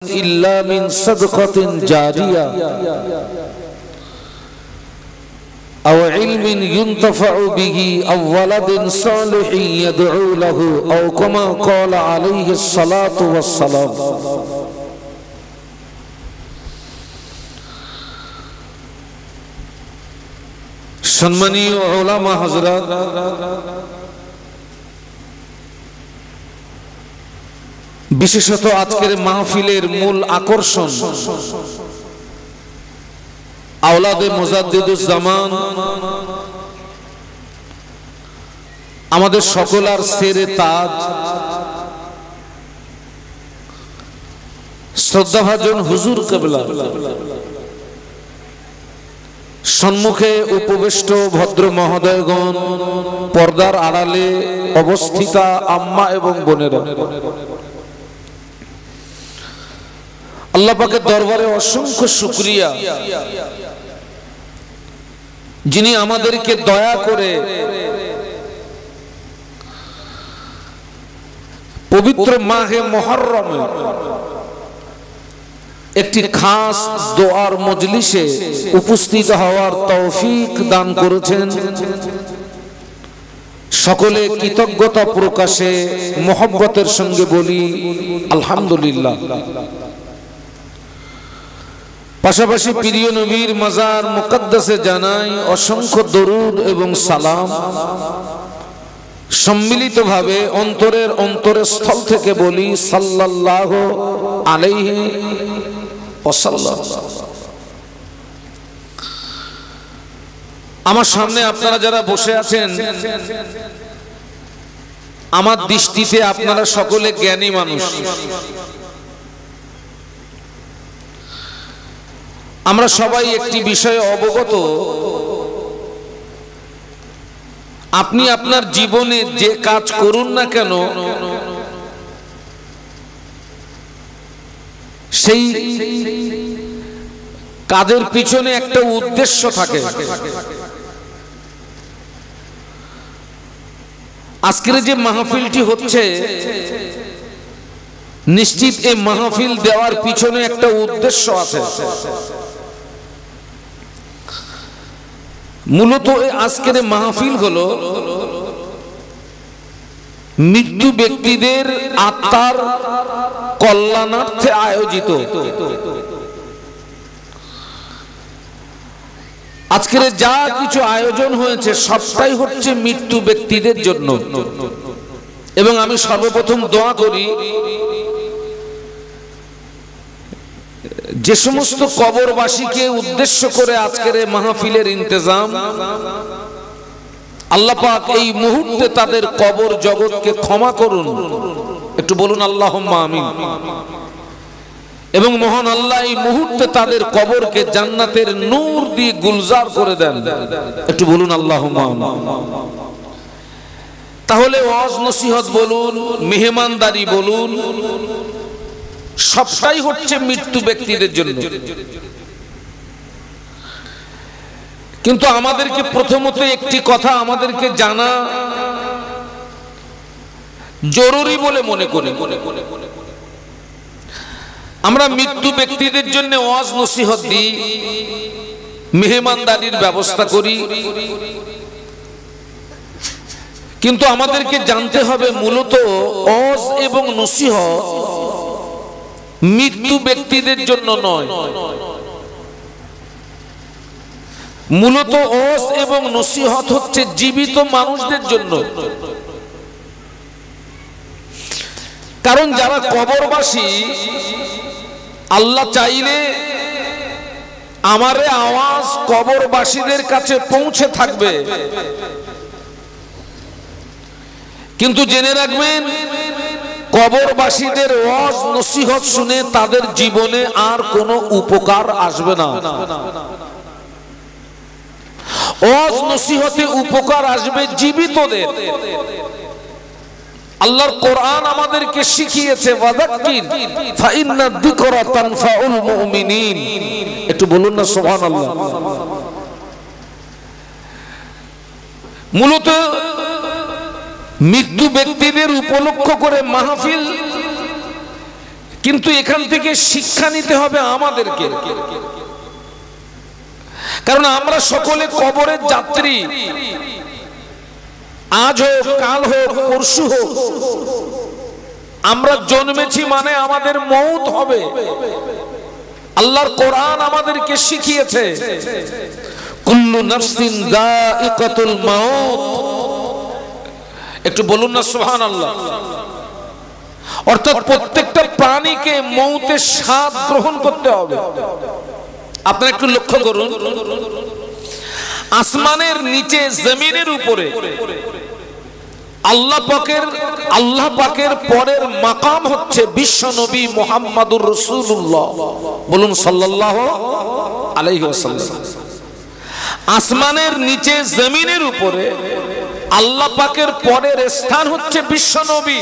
إلا من صدقة جارية أو علم ينتفع به أو ولد صالح يدعو له أو كما قال عليه الصلاة والسلام সম্মানীয় উলামা হযরত, বিশেষত আজকের মাহফিলের মূল আকর্ষণ আওলাদে মুজাদ্দিদুজ জামান, আমাদের সকলার সেরে তাজ শ্রদ্ধাভাজন হুজুর কিবলা সম্মুখে উপবিষ্ট ভদ্র মহোদয়গণ, পর্দার আড়ালে অবস্থিতা আম্মা এবং বোনেরা, আল্লাহ পাকের দরবারে অসংখ্য শুকরিয়া, যিনি আমাদেরকে দয়া করে পবিত্র মাহে মুহররমে একটি খাস দোয়ার মজলিসে উপস্থিত হওয়ার তৌফিক দান করেছেন। সকলে কৃতজ্ঞতা প্রকাশে মোহব্বতের সঙ্গে বলি আলহামদুলিল্লাহ। পাশাপাশি প্রিয় নবীর মাজার মুকদ্দাসে জানাই অসংখ্য দরুদ এবং সালাম। সম্মিলিতভাবে অন্তরের অন্তরস্থল থেকে বলি সাল্লাল্লাহু আলাইহি ওয়াসাল্লাম। আমার সামনে আপনারা যারা বসে আছেন, আমার দৃষ্টিতে আপনারা সকলে জ্ঞানী মানুষ। আমরা সবাই একটি বিষয়ে অবগত, আপনি আপনার জীবনে যে কাজ করুন না কেন, সেই কাজের পিছনে একটা উদ্দেশ্য থাকে। আজকের যে মাহফিলটি হচ্ছে, নিশ্চিত এই মাহফিল দেওয়ার পিছনে একটা উদ্দেশ্য আছে। মূলত আজকের মাহফিল হলো মৃত্যু ব্যক্তিদের আত্মার কল্যাণার্থে আয়োজিত। আজকের যা কিছু আয়োজন হয়েছে সবটাই হচ্ছে মৃত্যু ব্যক্তিদের জন্য। এবং আমি সর্বপ্রথম দোয়া করি, যে সমস্ত কবরবাসীকে উদ্দেশ্য করে আজকের এই মাহফিলের ইন্তজাম, আল্লাহ পাক এই মুহূর্তে তাদের কবর জগৎকে ক্ষমা করুন। একটু বলুন আল্লাহুম্মা আমিন। এবং মহান আল্লাহ এই মুহূর্তে তাদের কবরকে জান্নাতের নূর দিয়ে গুলজার করে দেন। একটু বলুন আল্লাহুম্মা আমিন। তাহলে ওয়াজ নসিহত বলুন, মেহমানদারি বলুন, সবটাই হচ্ছে মৃত্যু ব্যক্তিদের জন্য। কিন্তু আমাদেরকে প্রথমত একটি কথা আমাদেরকে জানা জরুরি বলে মনে করি। আমরা মৃত্যু ব্যক্তিদের জন্য ওয়াজ নসিহত দিই, মেহমানদারির ব্যবস্থা করি, কিন্তু আমাদেরকে জানতে হবে মূলত ওয়াজ এবং নসিহত মৃত্যু ব্যক্তিদের জন্য নয়। মূলত ওয়াজ এবং নসিহত হচ্ছে জীবিত মানুষদের জন্য। কারণ যারা কবরবাসী, আল্লাহ চাইলে আমারে আওয়াজ কবরবাসীদের কাছে পৌঁছে থাকবে। কিন্তু জেনে রাখবেন, কবরবাসীদের ওয়াজ নসিহত শুনে তাদের জীবনে আর কোনো উপকার আসবে না। ওয়াজ নসিহতে উপকার আসবে জীবিতদের। আল্লাহর কোরআন আমাদেরকে শিখিয়েছে ওয়াযাক্কির ফাইন্না যিকরা তানফাউল মুমিনিন। একটু বলুন না সুবহানাল্লাহ। মূলত মৃত্যু ব্যক্তিদের উপলক্ষ করে মাহফিল কিন্তু এখান থেকে শিক্ষা নিতে হবে আমাদেরকে, কারণ আমরা সকলে কবরের যাত্রী। আজ হোক, কাল হোক, পরশু হোক, আমরা জন্মেছি মানে আমাদের মৌত হবে। আল্লাহর কোরআন আমাদেরকে শিখিয়েছে, কুল্লু নাফসিন যায়িকাতুল মাউত। একটু বলুন না সুবহানাল্লাহ। অর্থাৎ প্রত্যেকটা প্রাণীকে মৌতের স্বাদ গ্রহণ করতে হবে। আপনারা একটু লক্ষ্য করুন, আসমানের নিচে, জমিনের উপরে আল্লাহ পাকের পরের মাকাম হচ্ছে বিশ্ব নবী মুহাম্মাদুর রাসূলুল্লাহ। বলুন সাল্লাল্লাহু আলাইহি ওয়াসাল্লাম। আসমানের নিচে, জমিনের উপরে আল্লাহ পাকের পরের স্থান হচ্ছে বিশ্ব নবী।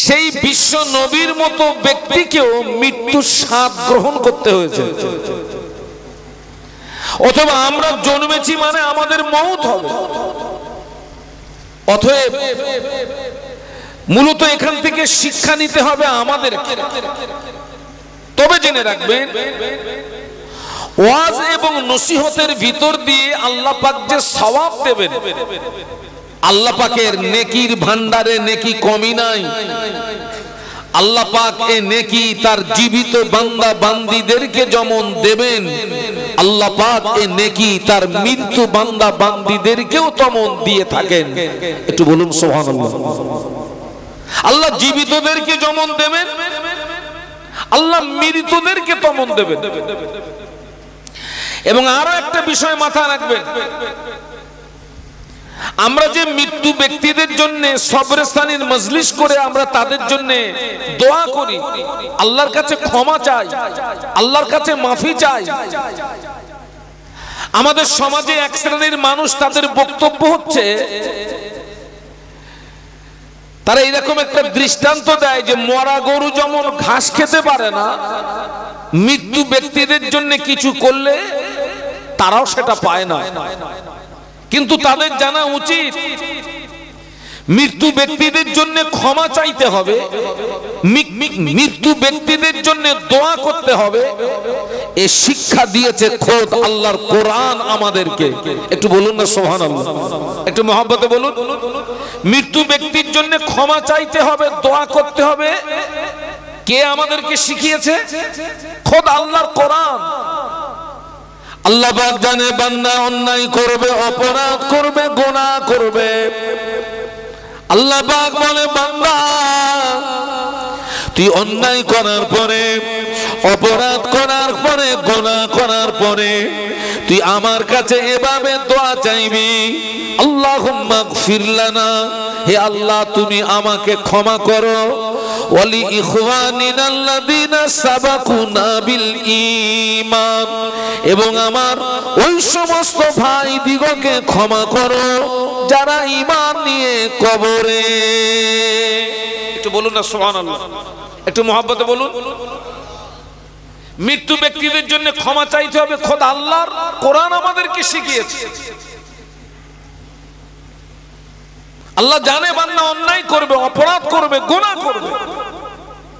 সেই বিশ্ব নবীর মতো ব্যক্তিকেও মৃত্যুর স্বাদ গ্রহণ করতে হয়েছে। অথবা আমরা জন্মেছি মানে আমাদের মৌত হবে। অতএব মূলত এখান থেকে শিক্ষা নিতে হবে আমাদের। তবে জেনে রাখবেন, ওয়াজ এবং নসিহতের ভিতর দিয়ে আল্লাহ পাক যে সওয়াব দেবেন, আল্লাহ পাকের নেকির ভান্ডারে নেকি কমই নাই। আল্লাহ পাক এই নেকি তার জীবিত বান্দা বান্দীদেরকে যেমন দেবেন, আল্লাহ পাক এই নেকি তার মৃত্যু বান্দা বান্দীদেরকেও তেমন দিয়ে থাকেন। একটু বলুন সুবহানাল্লাহ। আল্লাহ জীবিতদেরকে যেমন দেবেন, আল্লাহ মৃতদেরকে তেমন দেবেন। এবং আরো একটা বিষয় মাথায় রাখবেন, আমরা যে মৃত্যু ব্যক্তিদের জন্য সবরস্থানের মজলিস করে আমরা তাদের জন্য দোয়া করি, আল্লাহর কাছে ক্ষমা চাই, আল্লাহর কাছে মাফি চাই। আমাদের সমাজে এক শ্রেণীর মানুষ, তাদের বক্তব্য হচ্ছে, তারা এরকম একটা দৃষ্টান্ত দেয় যে মরা গরু যেমন ঘাস খেতে পারে না, মৃত্যু ব্যক্তিদের জন্য কিছু করলে তারাও সেটা পায় না। কিন্তু তাদের জানা উচিত, মৃত্যু ব্যক্তিদের জন্য ক্ষমা চাইতে হবে, মৃত্যু ব্যক্তিদের জন্য দোয়া করতে হবে। এ শিক্ষা দিয়েছে খোদ আল্লাহর কোরআন আমাদেরকে। একটু বলুন না সুবহানাল্লাহ, একটু মহব্বতে বলুন। মৃত্যু ব্যক্তির জন্য ক্ষমা চাইতে হবে, দোয়া করতে হবে। কে আমাদেরকে শিখিয়েছে? খোদ আল্লাহর কোরআন। আল্লাহ পাক জানে বান্দা অন্যায় করবে, অপরাধ করবে, গুনাহ করবে। আল্লাহ পাক বলে, বান্দা তুই অন্যায় করার পরে, অপরাধ করার পরে, গুনাহ করার পরে তুই আমার কাছে এভাবে দোয়া চাইবি, আল্লাহুম্মা গফির লানা, হে আল্লাহ তুমি আমাকে ক্ষমা করো, ওয়ালি ইখওয়ানিনা আল্লাযীনা সাবাকুনা বিল ঈমান, এবং আমার ওই সমস্ত ভাই দিগকে ক্ষমা করো যারা ঈমান নিয়ে কবরে। একটু বলুন না সুবহানাল্লাহ, একটু মহব্বতে বলুন। মৃত্যু ব্যক্তিদের জন্য ক্ষমা চাইতে হবে, খোদ আল্লাহর কোরআন আমাদেরকে শিখিয়েছে। আল্লাহ জানে বান্দা অন্যায় করবে, অপরাধ করবে, গুনাহ করবে।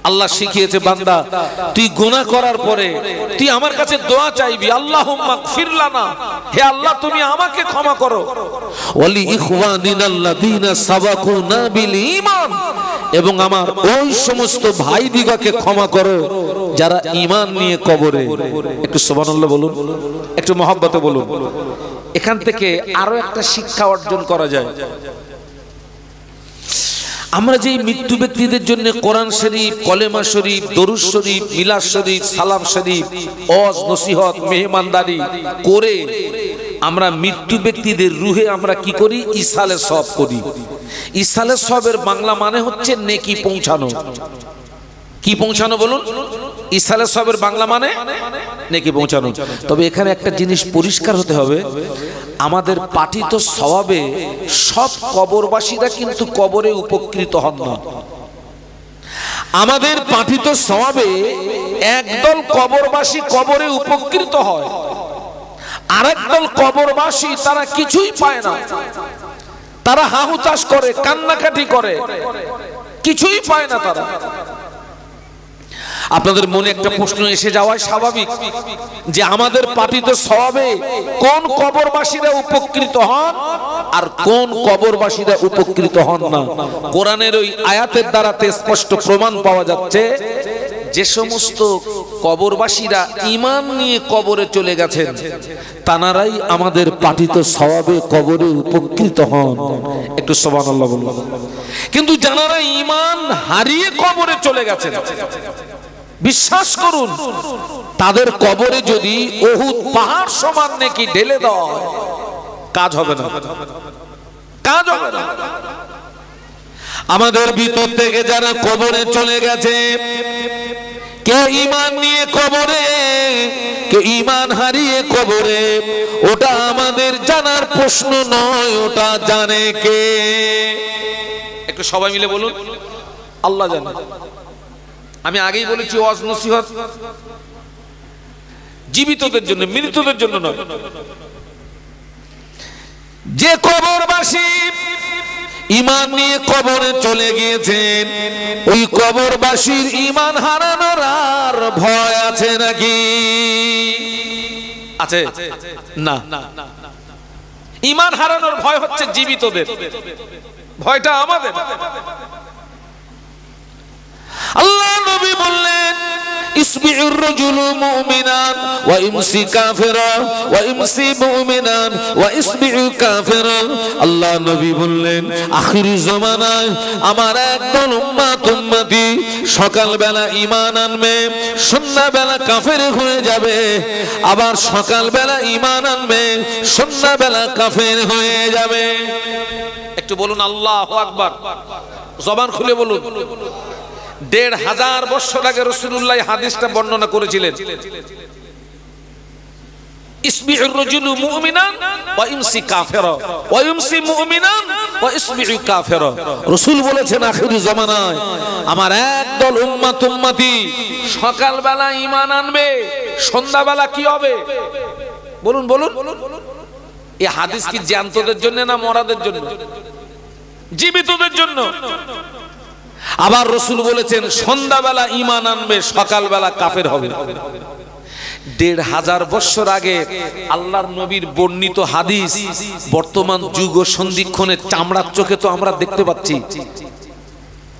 আল্লাহ শিখিয়েছে, বান্দা তুই গুনাহ করার পরে তুই আমার কাছে দোয়া চাইবি, আল্লাহুম্মা গফির লানা, হে আল্লাহ তুমি আমাকে ক্ষমা করো, ওয়ালি ইখওয়ানিনাল্লাযীনা সাবাকুনা বিল ঈমান, এবং আমার ওই সমস্ত ভাইদিগকে ক্ষমা করো যারা ঈমান নিয়ে কবরে। একটু সুবহানাল্লাহ বলুন, একটু মহব্বতে বলুন। এখান থেকে আরো একটা শিক্ষা অর্জন করা যায়। আমরা যে মৃত্যু ব্যক্তিদের জন্য কোরআন শরীফ, কলেমা শরীফ, দরুদ শরীফ, মিলাদ শরীফ, সালাম শরীফ, ওয়াজ নসিহত, মেহমানদারি করে আমরা মৃত্যু ব্যক্তিদের রুহে আমরা কি করি? ইসালে সওয়াব করি। ইসালে সওয়াবের বাংলা মানে হচ্ছে নেকি পৌঁছানো। কি পৌঁছানো বলুন? ইসালে সওয়াবের বাংলা মানে নেকি পৌঁছানো। তবে এখানে একটা জিনিস পরিষ্কার হতে হবে, আমাদের পাঠিত সওয়াবে সব কবরবাসীরা কিন্তু কবরে উপকৃত হন না। আমাদের পাঠিত সওয়াবে একদল কবরবাসী কবরে উপকৃত হয়, আরেকদল কবরবাসী তারা কিছুই পায় না, তারা হাহুতাশ করে, কান্নাকাটি করে, কিছুই পায় না তারা। আপনাদের মনে একটা প্রশ্ন এসে যাওয়াই স্বাভাবিক যে আমাদের পাপিত সওয়াবে কোন কবরবাসীরা উপকৃত হন আর কোন কবরবাসীরা উপকৃত হন না। কোরআনের ওই আয়াতের দ্বারা স্পষ্ট প্রমাণ পাওয়া যাচ্ছে যে সমস্ত কবরবাসীরা ঈমান নিয়ে কবরে চলে গেছেন তানারাই আমাদের পাপিত সওয়াবে কবরে উপকৃত হন। একটু সুবহানাল্লাহ বলুন। কিন্তু যারা ঈমান হারিয়ে কবরে চলে গেছেন, বিশ্বাস করুন তাদের কবরে যদি উহুদ পাহাড় সমান নেকি ঢেলে দেয় কাজ হবে না, কাজ হবে না। আমাদের ভিতর থেকে যারা কবরে চলে গেছে, কে ঈমান নিয়ে কবরে, কে ঈমান হারিয়ে কবরে, ওটা আমাদের জানার প্রশ্ন নয়, ওটা জানে কে? একটু সবাই মিলে বলুন, আল্লাহ জানে। আমি আগেই বলেছি ওয়াজ নসিহত জীবিতদের জন্য, মৃতদের জন্য নয়। যে কবরবাসী ঈমান নিয়ে কবরে চলে গিয়েছেন, ওই কবরবাসীর ঈমান হারানোর আর ভয় আছে নাকি? আছে না। ঈমান হারানোর ভয় হচ্ছে জীবিতদের, ভয়টা আমাদের। আল্লাহ নবী বললেন ইসবিউর রাজুলু মুমিনান ওয়া ইমসি কাফিরান ওয়া ইমসি মুমিনান ওয়া ইসবিউ কাফিরান। আল্লাহ নবী বললেন আখির জামানায় আমার একদল উম্মতি সকালবেলা ঈমান আনবে, সন্ধ্যাবেলা কাফের হয়ে যাবে, আবার সকালবেলা ঈমান আনবে, সন্ধ্যাবেলা কাফের হয়ে যাবে। একটু বলুন আল্লাহু আকবার, জবান খুলে বলুন। ১৫০০ বছর আগে রাসূলুল্লাহ হাদিসটা বর্ণনা করেছিলেন, ইসবিউর রাজুলু মুমিনান ওয়া ইমসি কাফিরা ওয়া ইমসি মুমিনান ওয়া ইসবিউ কাফিরা। রাসূল বলেছেন আখিরি জামানায় আমার একদল উম্মতি সকালবেলা ঈমান আনবে, সন্ধ্যাবেলা কি হবে? বলুন বলুন। এই হাদিস কি জ্যান্তদের জন্য না মরাদের জন্য? জীবিতদের জন্য। আবার রাসূল বলেছেন সন্ধ্যাবেলা ঈমান আনবে, সকালবেলা কাফের হবে। ১৫০০ বছর আগে আল্লাহর নবীর বর্ণিত হাদিস বর্তমান যুগ ও সন্ধিক্ষণে চামড়ার চোখে তো আমরা দেখতে পাচ্ছি,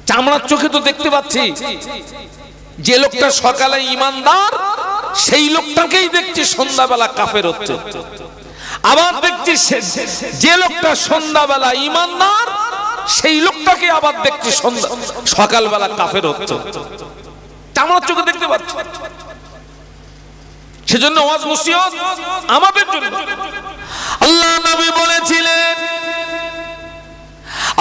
চামড়ার চোখে তো দেখতে পাচ্ছি। যে লোকটা সকালে ঈমানদার সেই লোকটাকেই দেখছি সন্ধ্যাবেলা কাফের হচ্ছে। আবার দেখছি যে লোকটা সন্ধ্যাবেলা ঈমানদার সেই লোকটাকে আবার দেখছি সকালবেলা কাফের হচ্ছে। চামড়ার চোখে দেখতে পাচ্ছি। সেজন্য ওয়াজ নসিহত আমাদের জন্য। আল্লাহ নবী বলেছিলেন,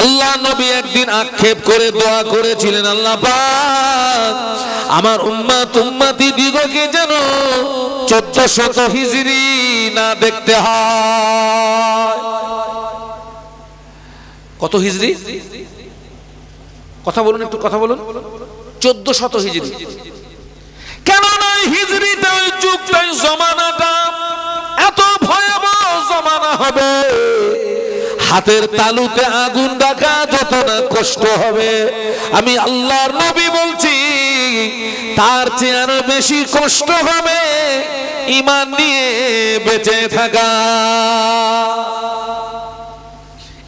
আল্লাহ নবী একদিন আক্ষেপ করে দোয়া করেছিলেন, আল্লাহ পাক আমার উম্মতি দিগকে যেন ১৪০০ হিজরি না দেখতে হয়। কত হিজরি? কথা বলুন, একটু কথা বলুন। ১৪০০ হিজরি। কেন নয় হিজরিটা, ওই যুগটা, জমানাটা এত ভয়াবহ জমানা হবে, হাতের তালুতে আগুন রাখা যত না কষ্ট হবে, আমি আল্লাহর নবী বলছি তার চেয়ে আরো বেশি কষ্ট হবে ঈমান নিয়ে বেঁচে থাকা।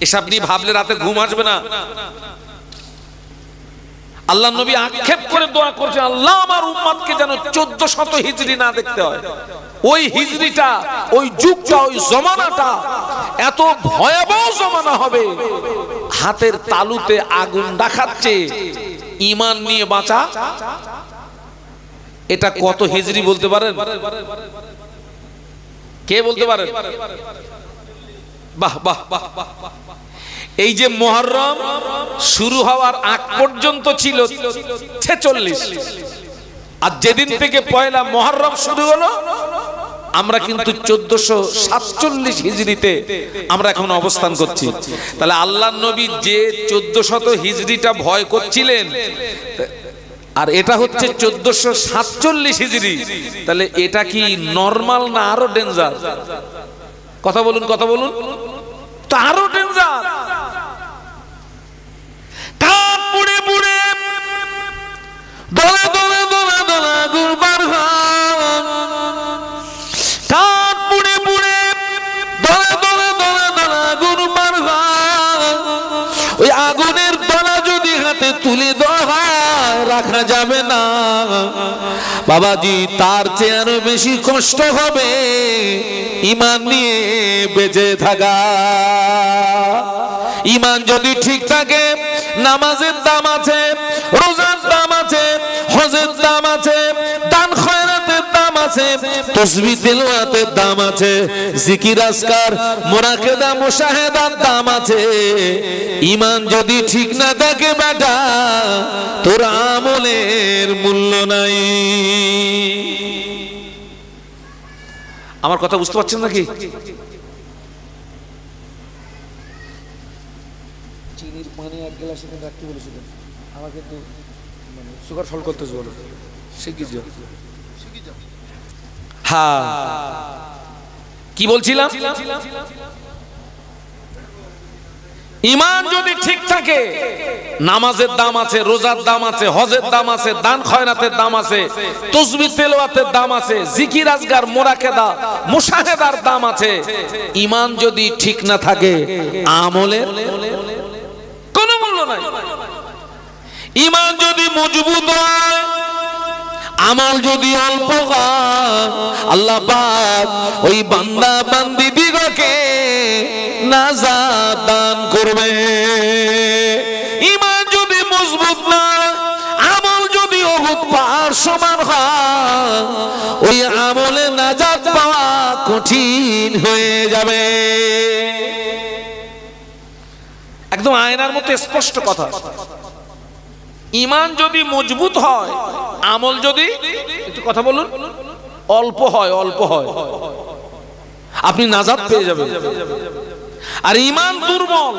এসব নিয়ে ভাবলে রাতে ঘুম আসবে না। আল্লাহ নবী আক্ষেপ করে দোয়া করছেন, আল্লাহ আমার উম্মতকে যেন ১৪০০ হিজরি না দেখতে হয়। ওই হিজরিটা, ওই যুগটা, ওই জমানাটা এত ভয়াবহ জমানা হবে, হাতের তালুতে আগুন রাখাচ্ছে ঈমান নিয়ে বাঁচা। এটা কত হিজরি বলতে পারেন? কে বলতে পারেন? বাহ বাহ বাহ। এই যে মুহররম শুরু হওয়ার আগ পর্যন্ত ছিল ৪৬, আর যেদিন থেকে পয়লা মুহররম শুরু হলো আমরা কিন্তু ১৪৪৭ হিজরিতে আমরা এখন অবস্থান করছি। তাহলে আল্লাহর নবী যে ১৪০০ হিজরিটা ভয় করছিলেন, আর এটা হচ্ছে ১৪৪৭ হিজরি, তাহলে এটা কি নরমাল না আরো ডেঞ্জার? কথা বলুন, কথা বলুন। তো আরো ডেঞ্জার। কান পুড়ে পুড়ে দলে দলে দলে দলে রাখা যাবে না বাবাজি, তার চেয়ে আরো বেশি কষ্ট হবে ঈমান নিয়ে বেঁচে থাকা। ঈমান যদি ঠিক থাকে, নামাজের দাম আছে, রোজার দাম আছে, হজের দাম আছে, দান খয়রাতের দাম আছে, তাসবিহ তেলাওয়াতের দাম আছে, জিকির আজকার মুরাকাবা মুশাহাদার দাম আছে। ঈমান যদি ঠিক না থাকে বেটা, তোর আমলের মূল্য নাই। আমার কথা বুঝতে পারছেন নাকি? চিনির পানি এক গ্লাস এখানে রাখতে বলেছিলেন, আমার কিন্তু সুগার ফল করতে বলো, শিখিয়ে যাও। হ্যাঁ, কি বলছিলাম? ঈমান যদি ঠিক থাকে, নামাজের দাম আছে, রোজার দাম আছে, হজের দাম আছে, দান খয়রাতের দাম আছে, তাসবিহ তেলাওয়াতের দাম আছে, জিকির আজকার মুরাকাবা মুশাহাদার দাম আছে। ঈমান যদি ঠিক না থাকে, আমলের কোনো মূল্য নাই। ঈমান যদি মজবুত হয়, আমল যদি অল্প হয়, আল্লাহ পাক ওই বান্দা বান্দি দিগকে নাজাত দান করবে। ঈমান যদি মজবুত না, আমল যদি উহুদ পাহাড় সমান হয়, ওই আমলে নাজাত পাওয়া কঠিন হয়ে যাবে। একদম আয়নার মতো স্পষ্ট কথা। ঈমান যদি মজবুত হয়, আমল যদি, একটু কথা বলুন, অল্প হয়, অল্প হয়, আপনি নাজাত পেয়ে যাবেন। আর ঈমান দুর্বল,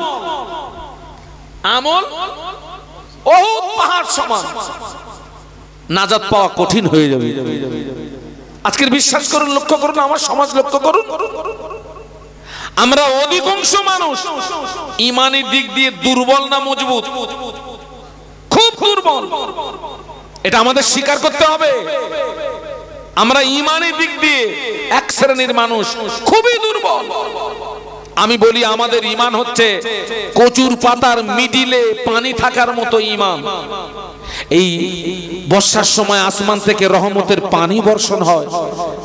আমল উহুদ পাহাড় সমান, নাজাত পাওয়া কঠিন হয়ে যাবে। আজকের বিশ্বাস করুন, লক্ষ্য করুন, আমার সমাজ লক্ষ্য করুন, আমরা অধিকাংশ মানুষ ঈমানের দিক দিয়ে দুর্বল না মজবুত? খুব দুর্বল। এটা আমাদের স্বীকার করতে হবে। আমরা ঈমানের দিক দিয়ে এক শ্রেণীর মানুষ খুবই দুর্বল। আমি বলি, আমাদের ঈমান হচ্ছে কচুর পাতার মিডিলে পানি থাকার মতো ঈমান। এই বর্ষার সময় আসমান থেকে রহমতের পানি বর্ষণ হয়,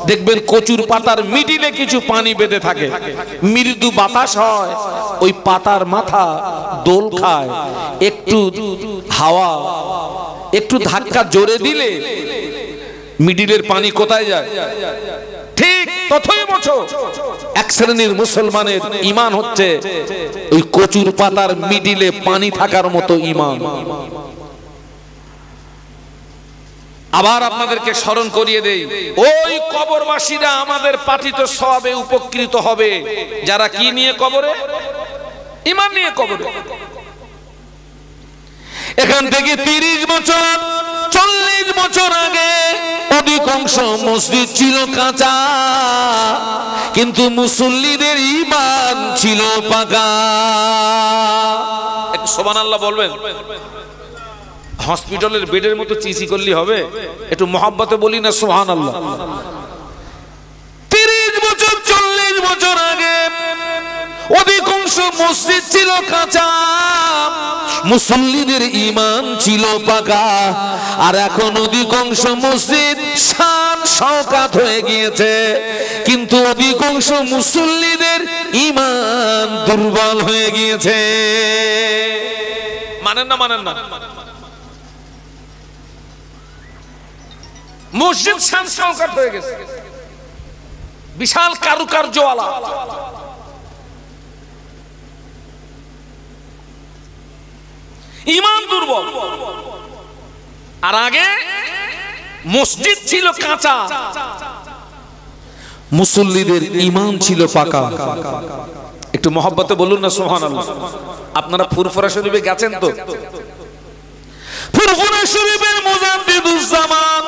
দেখবেন কচুর পাতার মিডিলে কিছু পানি বেঁধে থাকে, মৃদু বাতাস হয়, ওই পাতার মাথা দোল খায়, একটু হাওয়া, একটু ধাক্কা জোরে দিলে মিডিলের পানি কোথায় যায়? ঠিক ততই বছর এক শ্রেণীর মুসলমানের ঈমান হচ্ছে ওই কচুর পাতার মিডিলে পানি থাকার মতো ঈমান। আবার আপনাদেরকে স্মরণ করিয়ে দেই, ওই কবরবাসীরা আমাদের পাঠিত সওয়াবে উপকৃত হবে যারা কি নিয়ে কবরে? ঈমান নিয়ে কবরে। এখান থেকে 30 বছর 40 বছর আগে অধিকাংশ মসজিদ ছিল কাঁচা, কিন্তু মুসল্লিদের ঈমান ছিল পাকা। একটু সুবহানাল্লাহ বলবেন। হসপিটালের বেডের মতো চিচি করলে হবে? একটু মহব্বতে বলি না সুবহানাল্লাহ। 30 বছর 40 বছর আগে অধিকাংশ মসজিদ ছিল কাঁচা, মুসল্লিদের ঈমান ছিল পাকা। আর এখন অধিকাংশ মসজিদ শান শওকাত হয়ে গিয়েছে, কিন্তু অধিকাংশ মুসল্লিদের ঈমান দুর্বল হয়ে গিয়েছে। মানেন না? মানেন না? মসজিদ শান শওকাত হয়ে গেছে, বিশাল কারুকার্যওয়ালা, ঈমান দুর্বল। আর আগে মসজিদ ছিল কাঁচা, মুসল্লিদের ঈমান ছিল পাকা। একটু মহব্বতে বলুন না সুবহানাল্লাহ। আপনারা ফুরফুরা শরীফে গেছেন তো? ফুরফুরা শরীফের মুজাদ্দিদুজ্জামান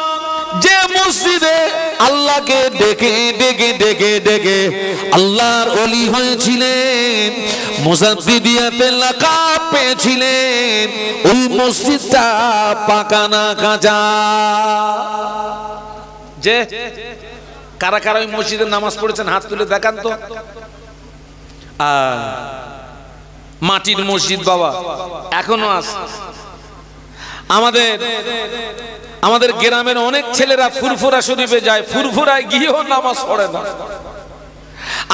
যে মসজিদে আল্লাহকে ডেকে ডেকে ডেকে ডেকে আল্লাহর ওলি হয়েছিলেন, মুজাদ্দিদিয়াতের লাকাব পেয়েছিলেন, ওই মসজিদটা পাকা না কাঁচা? যে কারা কারা ওই মসজিদে নামাজ পড়েছেন হাত তুলে দেখান তো। মাটির মসজিদ বাবা এখনো আছে। আমাদের গ্রামের অনেক ছেলেরা ফুরফুরা শরীফে যায়, ফুরফুরায় গিয়েও নামাজ পড়ে না।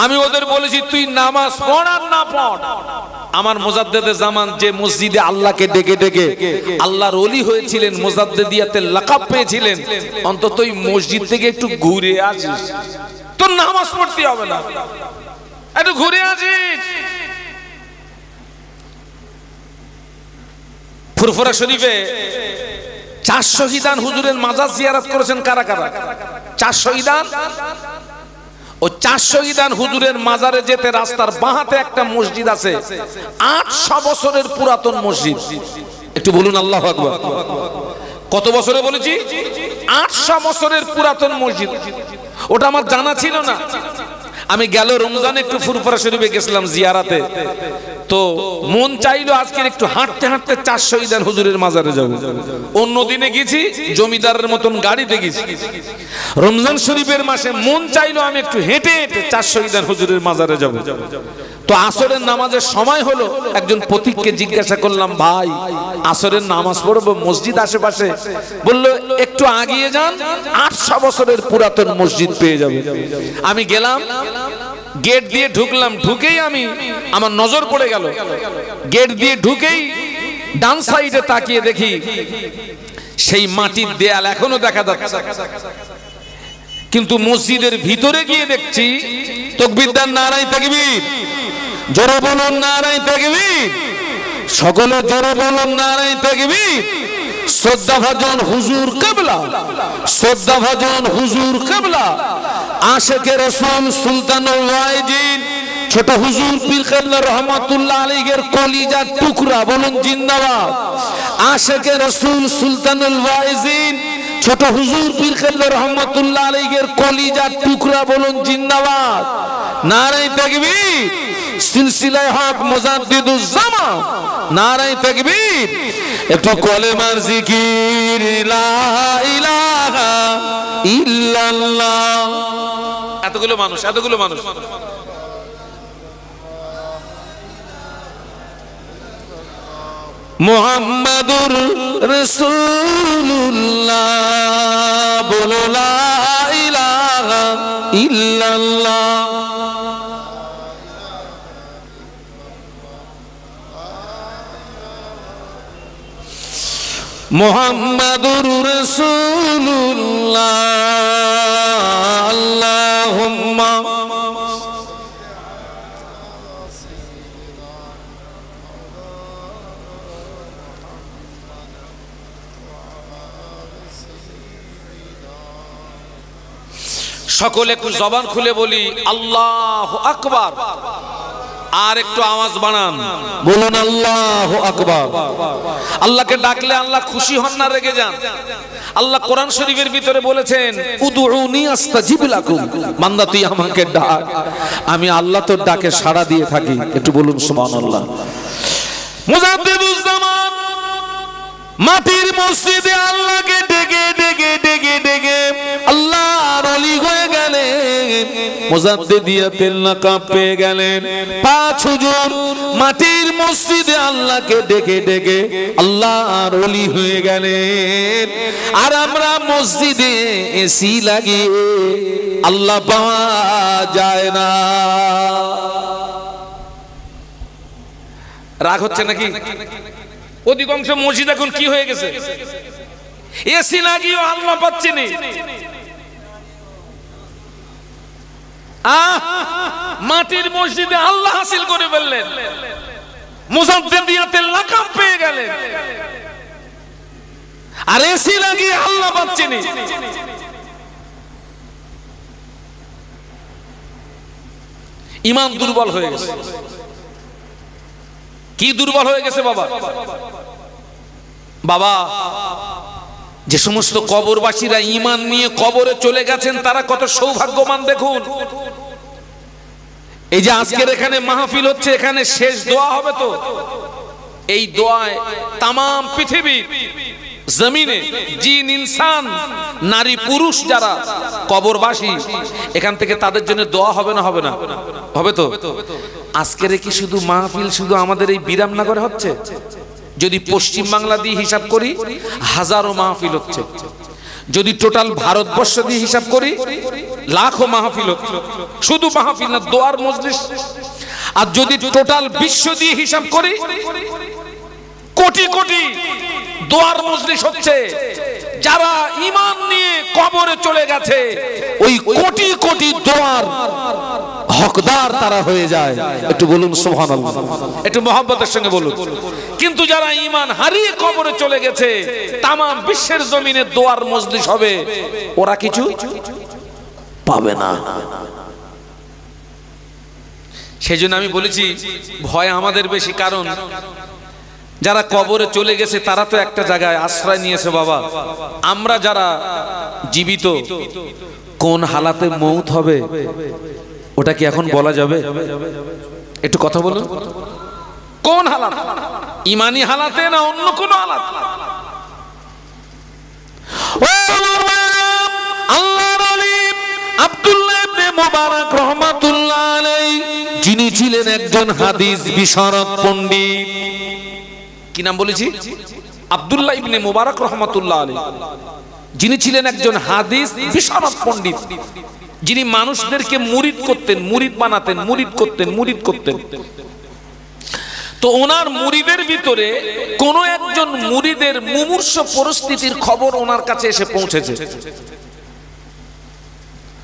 আমি ওদের বলেছি তুই নামাজ পড় আর না পড়, আমার মুজাদ্দেদে জামান যে মসজিদে আল্লাহকে ডেকে ডেকে আল্লাহর ওলি হয়েছিলেন, মুজাদ্দেদিয়াতে লাকাব পেয়েছিলেন, অন্তত ওই মসজিদ থেকে একটু ঘুরে আসিস, তোর নামাজ পড়তে হবে না, একটু ঘুরে আসিস। ফুরফুরা শরীফে 4 শহীদান হুজুরের মাজার জিয়ারত করেছেন কারা কারা? 4 শহীদান। ও 4 শহীদান হুজুরের মাজারে যেতে রাস্তার বাঁহাতে একটা মসজিদ আছে, 800 বছরের পুরাতন মসজিদ। একটু বলুন আল্লাহু আকবার। কত বছরে বলেছি? 800 বছরের পুরাতন মসজিদ। ওটা আমার জানা ছিল না। আমি গেল রমজানে একটু ফুরফুরা শরীফে গেছিলাম জিয়ারাতে, তো মন চাইলো আজকের একটু হাঁটতে হাঁটতে 4 শহীদান হুজুরের মাজারে যাব। অন্য দিনে গেছি জমিদারের মতন গাড়িতে গেছি, রমজান শরীফের মাসে মন চাইলো আমি একটু হেঁটে হেঁটে 4 শহীদান হুজুরের মাজারে যাব। তো আসরের নামাজের সময় হলো, একজন পথিককে জিজ্ঞাসা করলাম, ভাই আসরের নামাজ পড়বো, মসজিদ আশেপাশে? বললো একটু আগিয়ে যান, 800 বছরের পুরাতন মসজিদ পেয়ে যাবে। আমি গেলাম, গেট দিয়ে ঢুকলাম, ঢুকেই আমার নজর পড়ে গেল, গেট দিয়ে ঢুকেই ডান সাইডে তাকিয়ে দেখি সেই মাটির দেয়াল এখনো দেখা যাচ্ছে, কিন্তু মসজিদের ভিতরে গিয়ে দেখছি তাকবীর দেন, নারায়ে তাকবীর, জোরে বলুন নারায়ে তাকবীর, সকলে জোরে বলুন নারায়ে তাকবীর। শ্রদ্ধাভাজন হুজুর কিবলা, শ্রদ্ধাভাজন হুজুর কিবলা, আশিকে রাসূল সুলতানুল ওয়াইজিন ছোট হুজুর পীর কেবলা রহমাতুল্লাহ আলাইহির কলিজার টুকরা, বলুন জিন্দাবাদ। আশিকে রাসূল সুলতানুল ওয়াইজিন ছোট হুজুর পীর কেবলা রহমাতুল্লাহ আলাইহির কলিজার টুকরা, বলুন জিন্দাবাদ। নারায়ে তাকবীর। সিলসিলায়ে হক মুজাদ্দিদুজ জামান, নারায়ে তাকবীর। একটু কলেমার জিকির, লা ইলাহা ইল্লাল্লাহ। এতগুলো মানুষ মুহাম্মাদুর রাসূলুল্লাহ, বলো লা ইলাহা ইল্লাল্লাহ। মুহাম্মাদুর রাসূলুল্লাহ, আল্লাহুম্মা সকলে একটু জবান খুলে বলি আল্লাহু আকবার, আর একটু আওয়াজ বাড়ান, বলুন আল্লাহু আকবার। আল্লাহকে ডাকলে আল্লাহ খুশি হন না রেগে যান? আল্লাহ কোরআন শরীফের ভিতরে বলেছেন উদউনি আস্তাজিব লাকুম, বান্দা তুই আমাকে ডাক, আমি আল্লাহ তোর ডাকে সাড়া দিয়ে থাকি। একটু বলুন সুবহানাল্লাহ। মুজাদ্দিদুজ জামান মাটির মসজিদে আল্লাহকে ডেকে ডেকে ডেকে ডেকে আল্লাহর ওলি হয়ে গেলেন, মুজাদ্দিদিয়াতের লাকাব পেয়ে গেলেন। 5 হুজুর মাটির মসজিদে আল্লাহকে ডেকে ডেকে আল্লাহর ওলি হয়ে গেলেন। আর আমরা মসজিদে এসি লাগিয়ে আল্লাহ পাওয়া যায় না। রাগ হচ্ছে নাকি? অধিকাংশ মসজিদ এখন কি হয়ে গেছে, এসি লাগিয়েও আল্লাহ পাচ্ছে না। মাটির মসজিদে আল্লাহ হাসিল করে ফেললেন, মুজাদ্দিদিয়াতের লাকাব পেয়ে গেলেন, আর এসি লাগিয়ে আল্লাহ পাচ্ছে না। ঈমান দুর্বল হয়ে গেছে। কি দুর্বল হয়ে গেছে বাবা? বাবা, যে সমস্ত কবরবাসীরা ঈমান নিয়ে কবরে চলে গেছেন তারা কত সৌভাগ্যবান দেখুন। এই যে আজকের এখানে মাহফিল হচ্ছে, এখানে শেষ দোয়া হবে, তো এই দোয়ায় তাম পৃথিবীর জমিনে জিন ইনসান নারী পুরুষ যারা কবরবাসী এখান থেকে তাদের জন্য দোয়া হবে না? হবে না? হবে তো। আজকের কি শুধু মাহফিল শুধু আমাদের এই বিরামনগরে হচ্ছে? যদি পশ্চিম বাংলা দিয়ে হিসাব করি হাজারো মাহফিল হচ্ছে, যদি টোটাল ভারতবর্ষ দিয়ে হিসাব করি লাখো মাহফিল হচ্ছে, শুধু মাহফিল না দোয়ার মজলিস। আর যদি টোটাল বিশ্ব দিয়ে হিসাব করি কোটি কোটি দোয়ার মজলিস হচ্ছে। যারা ঈমান নিয়ে কবরে চলে গেছে ওই কোটি কোটি দোয়ার হকদার তারা হয়ে যায়। একটু বলুন সুবহানাল্লাহ, একটু মহব্বতের সঙ্গে বলুন। কিন্তু যারা ঈমান হারিয়ে কবরে চলে গেছে তাম বিশ্বের জমিনে দোয়ার মজলিস হবে, ওরা কিছু পাবে না। সেজন্য আমি বলেছি ভয় আমাদের বেশি, কারণ যারা কবরে চলে গেছে তারা তো একটা জায়গায় আশ্রয় নিয়েছে বাবা। আমরা যারা জীবিত কোন হালাতে মৌত হবে ওটা কি এখন বলা যাবে? একটু কথা বলুন, কোন হালাত? ইমানি হালাতে না অন্য কোন হালাত? আল্লাহর ওলি আব্দুল্লাহ ইবনে মুবারক রাহমাতুল্লাহ আলাইহি, যিনি ছিলেন একজন হাদিস বিশারদ পণ্ডিত। কি নাম বলেছি? আব্দুল্লাহ ইবনে মুবারক রাহমাতুল্লাহ আলাইহি, যিনি ছিলেন একজন হাদিস বিশারদ পণ্ডিত, যিনি মানুষদেরকে মুরিদ করতেন, মুরিদ বানাতেন, মুরিদ করতেন। তো ওনার মুরিদের ভিতরে কোন একজন মুরিদের মুমূর্ষ পরিস্থিতির খবর ওনার কাছে এসে পৌঁছেছে।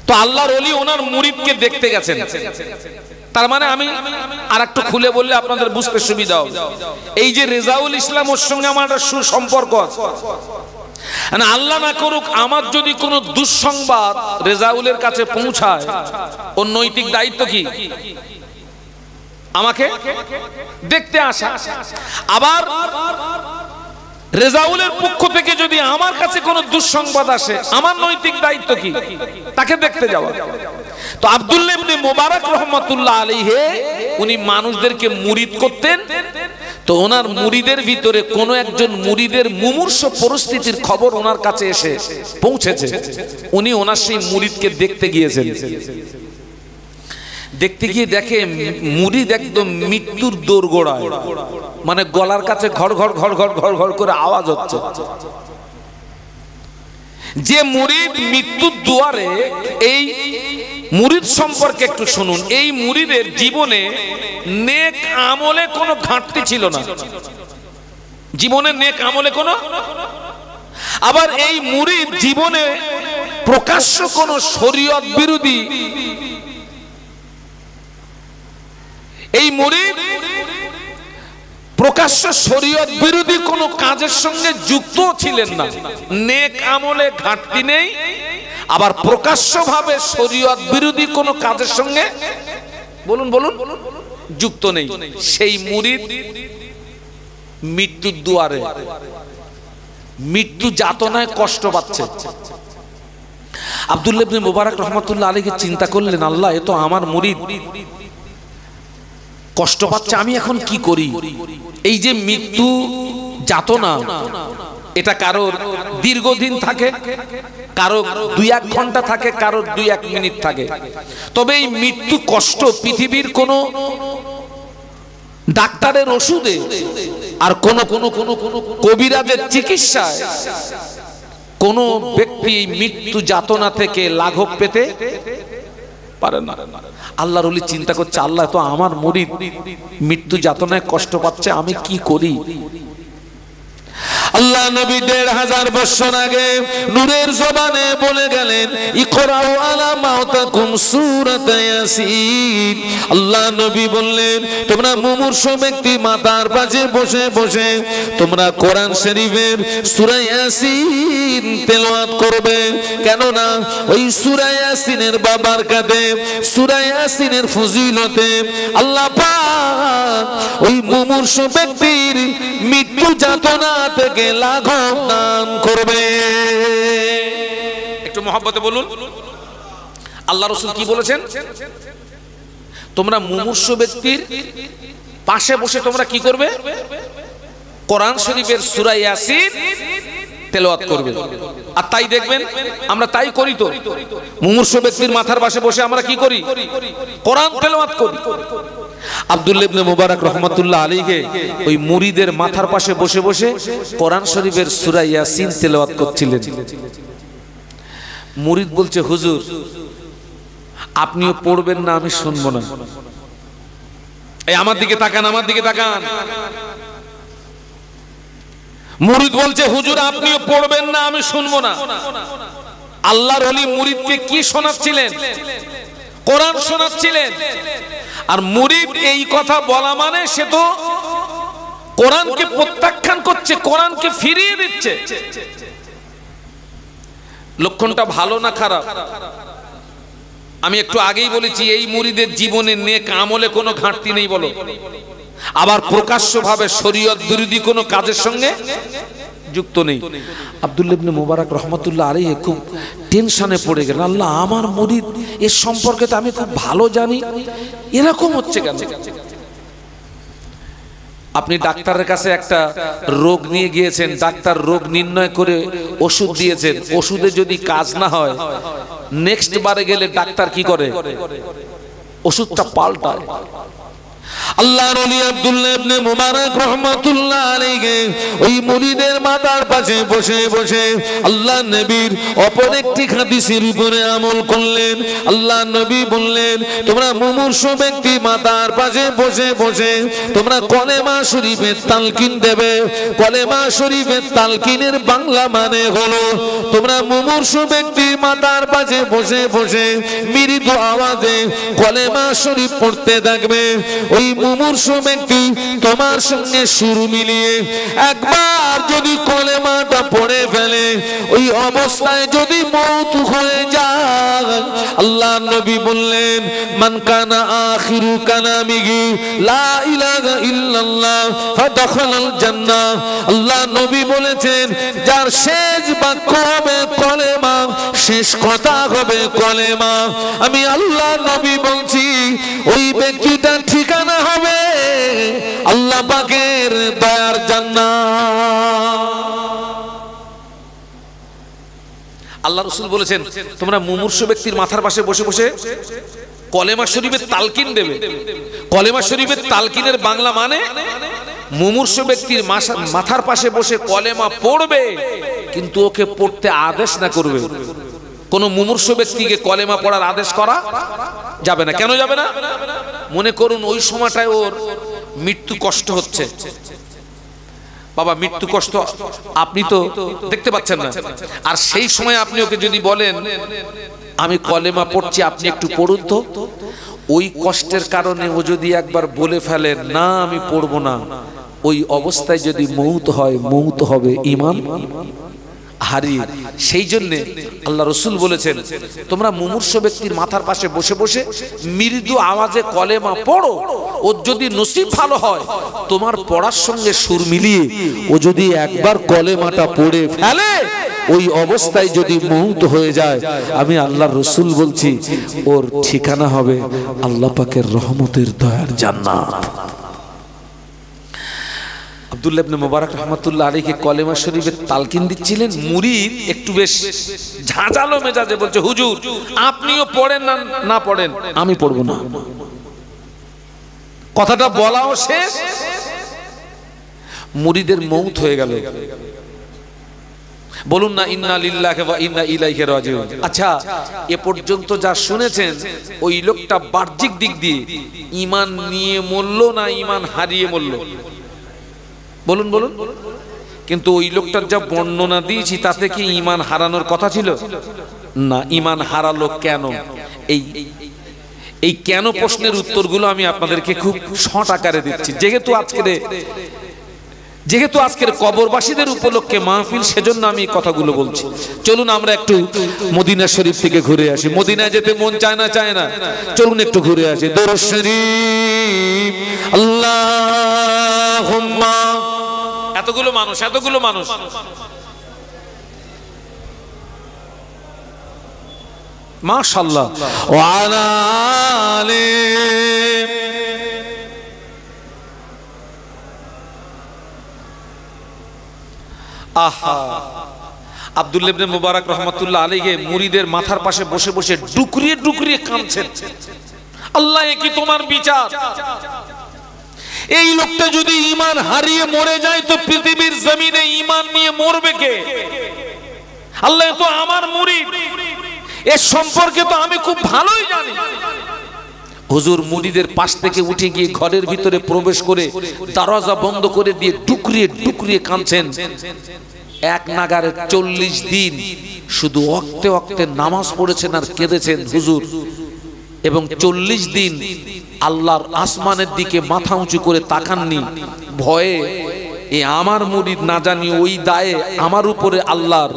তো আল্লাহর ওলি ওনার মুরিদকে দেখতে গেছেন। তার মানে আমি আর একটু খুলে বললে আপনাদের বুঝতে সুবিধা হবে। এই যে রেজাউল ইসলাম, ওর সঙ্গে আমার একটা সুসম্পর্ক আছে। আল্লাহ না করুক আমার যদি কোনো দুঃসংবাদ রেজাউলের কাছে পৌঁছায়, ওর নৈতিক দায়িত্ব কি? আমাকে দেখতে আসা। আবার রেজাউলের পক্ষ থেকে যদি আমার কাছে কোনো দুঃসংবাদ আসে, আমার নৈতিক দায়িত্ব কি? তাকে দেখতে যাওয়া। তো আব্দুল্লাহ ইবনে মুবারক রাহমাতুল্লাহ আলাইহি উনি মানুষদেরকে মুরিদ করতেন। তো ওনার মুরিদের ভিতরে কোন একজন মুরিদের মুমূর্ষ পরিস্থিতির খবর ওনার কাছে এসে পৌঁছেছে। উনি ওনার সেই মুরিদকে দেখতে গিয়েছেন। দেখতে গিয়ে দেখে মুরিদ একদম মৃত্যুর দোরগোড়ায়, মানে গলার কাছে ঘর ঘর ঘর ঘর ঘর ঘর করে আওয়াজ হচ্ছে। যে মুরিদ মৃত্যুর দুয়ারে, এই মুরিদ সম্পর্কে একটু শুনুন। এই মুরিদের জীবনে নেক আমলে কোনো ঘাটতি ছিল না, জীবনে নেক আমলে কোনো। আবার এই মুরিদ জীবনে প্রকাশ্য কোনো শরীয়ত বিরোধী, এই মুরিদ প্রকাশ্য শরীয়ত বিরোধী কোনো কাজের সঙ্গে যুক্ত ছিলেন না। নেক আমলে ঘাটতি নেই, আবার প্রকাশ্যভাবে শরীয়ত বিরোধী কোনো কাজের সঙ্গে বলুন বলুন যুক্ত নেই। সেই মুরিদ মৃত্যুর দুয়ারে, মৃত্যু যাতনায় কষ্ট পাচ্ছে। আব্দুল্লাহ ইবনে মুবারক রাহমাতুল্লাহ আলাইহি চিন্তা করলেন, আল্লাহ এ তো আমার মুরিদ কষ্ট পাচ্ছে, আমি এখন কি করি? এই যে মৃত্যু যাতনা, এটা কারোর দীর্ঘদিন থাকে, কারো 2-1 ঘন্টা থাকে, কারোর 2-1 মিনিট থাকে। তবে এই মৃত্যু কষ্ট পৃথিবীর কোন ডাক্তারের ওষুধে আর কোন কবিরাজের চিকিৎসায় কোন ব্যক্তি মৃত্যু যাতনা থেকে লাঘব পেতে পারে না। আল্লাহর ওলি চিন্তা করছে, আল্লাহ তো আমার মুরিদ মৃত্যু যাতনায় কষ্ট পাচ্ছে, আমি কি করি? আল্লাহ নবী 1500 বছর আগে নূরের জবানে বলে গেলেন, ইকরাউ আলা মাউতাকুম সূরাত ইয়াসিন। আল্লাহ নবী বললেন, তোমরা মুমূর্ষ ব্যক্তি মাথার পাশে বসে বসে তোমরা কোরআন শরীফের সূরা ইয়াসিন তেলাওয়াত করবে। কেন না ওই সূরা ইয়াসিনের বাবারকাতে, সূরা ইয়াসিনের ফজিলতে আল্লাহ পাক ওই মুমূর্ষ ব্যক্তির মৃত্যু যাতনা থেকে লাঘব দান করবে। একটু মহব্বতে বলুন, আল্লাহ রাসূল কি বলেছেন? তোমরা মুমূর্ষ ব্যক্তির পাশে বসে তোমরা কি করবে? কোরআন শরীফের সূরা ইয়াসিন তেলাওয়াত করবে। আর তাই দেখবেন আমরা তাই করি। তো মুমূর্ষ ব্যক্তির মাথার পাশে বসে আমরা কি করি? কোরআন তেলাওয়াত করি। আব্দুল্লাহ ইবনে মুবারক রহমাতুল্লাহ আলাইহি ওই মুরিদের মাথার পাশে বসে বসে কোরআন শরীফের সূরা ইয়াসিন তেলাওয়াত করছিলেন। মুরিদ বলছে, হুজুর আপনিও পড়বেন না, আমি শুনবো না। এই আমার দিকে তাকান, আমার দিকে তাকান। মুরিদ বলছে, হুজুর আপনিও পড়বেন না, আমি শুনবো না। আল্লাহর ওলি মুরিদকে কি শোনাচ্ছিলেন? কোরআন শোনাচ্ছিলেন। আর মুরিদ এই কথা বলা মানে সে তো কোরআনকে প্রত্যাখ্যান করছে, কোরআনকে ফিরিয়ে দিচ্ছে। লক্ষণটা ভালো না খারাপ? আমি একটু আগেই বলেছি, এই মুরিদের জীবনে নেক আমলে কোনো ঘাটতি নেই বলো, আবার প্রকাশ্যভাবে শরীয়ত বিরোধী কোনো কাজের সঙ্গে যুক্ত নেই। আব্দুল্লাহ ইবনে মুবারক রহমাতুল্লাহ আলাইহি খুব টেনশনে পড়ে গেলেন। আল্লাহ, আমার মুরিদ এর সম্পর্কে তো আমি খুব ভালো জানি, এরকম হচ্ছে কেন? আপনি ডাক্তারের কাছে একটা রোগ নিয়ে গিয়েছেন, ডাক্তার রোগ নির্ণয় করে ওষুধ দিয়েছেন, ওষুধে যদি কাজ না হয় নেক্সট বারে গেলে ডাক্তার কি করে? ওষুধটা পাল্টায়। আল্লাহর ওলি আব্দুল্লাহ ইবনে মুবারক রাহমাতুল্লাহ আলাইহি ওই মুরিদের মাথার পাশে বসে বসে আল্লাহর নবীর অপর একটি হাদিসের উপরে আমল করলেন। আল্লাহর নবী বললেন, তোমরা মুমূর্ষু ব্যক্তি মাথার পাশে বসে বসে তোমরা কলেমা শরীফের তালকিন দেবে। কলেমা শরীফের তালকিনের বাংলা মানে হলো, তোমরা মুমূর্ষু ব্যক্তি মাথার পাশে বসে বসে মৃদু আওয়াজে কলেমা শরীফ পড়তে থাকবে। ওই মুমূর্ষু ব্যক্তি তোমার সঙ্গে সুর মিলিয়ে একবার যদি কলেমাটা পড়ে ফেলে, ওই অবস্থায় যদি মওত হয়ে যায়, আল্লাহর নবী বললেন, মান কানা আখিরু কালামিহি লা ইলাহা ইল্লাল্লাহ ফাদাখালাল জান্নাহ। আল্লাহর নবী বলেছেন, যার শেষ বাক্য হবে কলেমা, শেষ কথা হবে কলেমা, আমি আল্লাহর নবী বলছি ওই ব্যক্তিটার ঠিকানা হবে আল্লাহ পাকের দয়ার জান্নাত। আল্লাহ রাসূল বলেছেন, তোমরা মুমূর্ষু ব্যক্তির মাথার পাশে বসে বসে কলেমা শরীফের তালকিন দেবে। কলেমা শরীফের তালকিনের বাংলা মানে মুমূর্ষু ব্যক্তির মাথার পাশে বসে কলেমা পড়বে, কিন্তু ওকে পড়তে আদেশ না করবে। কোন মুমূর্ষু ব্যক্তিকে কলেমা পড়ার আদেশ করা যাবে না। কেন যাবে না? মনে করুন ওই সময়টায় ওর মৃত্যু কষ্ট হচ্ছে। বাবা, মৃত্যু কষ্ট আপনি তো দেখতে পাচ্ছেন না, আর সেই সময় আপনি ওকে যদি বলেন আমি কলেমা পড়ছি, আপনি একটু পড়ুন তো, ওই কষ্টের কারণে ও যদি একবার বলে ফেলে না আমি পড়বো না, ওই অবস্থায় যদি মউত হয়, মউত হবে ঈমান হারিয়ে। সেই জন্য আল্লাহ রাসূল বলেছেন, তোমরা মুমূর্ষু ব্যক্তির মাথার পাশে বসে বসে মৃদু আওয়াজে কলেমা পড়ো। ও যদি নসিব ভালো হয়, তোমার পড়ার সঙ্গে সুর মিলিয়ে ও যদি একবার কলেমাটা পড়ে ফেলে, ওই অবস্থায় যদি মউত হয়ে যায়, আমি আল্লাহর রাসূল বলছি ওর ঠিকানা হবে আল্লাহ পাকের রহমতের দয়ার জান্নাত। আব্দুল্লাহ ইবনে মুবারক রাহমাতুল্লাহ আলাইহি কলেমা শরীফের তালকিন দিচ্ছিলেন। মুরিদ একটু বেশ ঝাঁঝালো মেজাজে বলছে, হুজুর আপনিও পড়েন না, না পড়েন, আমি পড়বো না। কথাটা বলাও শেষ, মুরিদের মউত হয়ে গেল। বলুন না ইন্না লিল্লাহি ওয়া ইন্না ইলাইহি রাজিউন। আচ্ছা, এ পর্যন্ত যা শুনেছেন, ওই লোকটা বাহ্যিক দিক দিয়ে ঈমান নিয়ে মরল না ঈমান হারিয়ে মরল? বলুন বলুন। কিন্তু ওই লোকটার যা বর্ণনা দিয়েছি তাতে কি ঈমান হারানোর কথা ছিল? না। ঈমান হারালো কেন? এই কেন প্রশ্নের উত্তরগুলো আমি আপনাদেরকে খুব শর্ট আকারে দিচ্ছি। যেহেতু আজকের কবরবাসীদের উপলক্ষে মাহফিল, সেজন্য আমি এই কথাগুলো বলছি। চলুন আমরা একটু মদিনা শরীফ থেকে ঘুরে আসি। মদিনায় যেতে মন চায় না? চলুন একটু ঘুরে আসি। দরুদ শরীফ আল্লাহুম্মা। এতগুলো মানুষ মাশাআল্লাহ। ওয়া আলা আলি। আহা, আব্দুল্লাহ ইবনে মুবারক রাহমাতুল্লাহ আলাইহি মুরিদের মাথার পাশে বসে বসে ডুকরিয়ে ডুকরিয়ে কাঁদছেন। আল্লাহ কি তোমার বিচার? এই লোকটা যদি ঈমান হারিয়ে মরে যায় তো পৃথিবীর জমিনে ঈমান নিয়ে মরবে কে? আল্লাহ তো আমার মুরিদ, এর সম্পর্কে তো আমি খুব ভালোই জানি। হুজুর মুরিদের পাশ থেকে উঠে গিয়ে ঘরের ভিতরে প্রবেশ করে দরজা বন্ধ করে দিয়ে টুকরিয়ে টুকরিয়ে কাঁদছেন। এক নাগারে 40 দিন শুধু ওয়াক্তে ওয়াক্তে নামাজ পড়েছেন আর কেঁদেছেন হুজুর, এবং 40 দিন আল্লাহর আসমানের দিকে মাথা উঁচু করে তাকাননি, ভয়ে এ আমার মুরিদ না জানি ওই দায়ে আমার উপরে আল্লাহর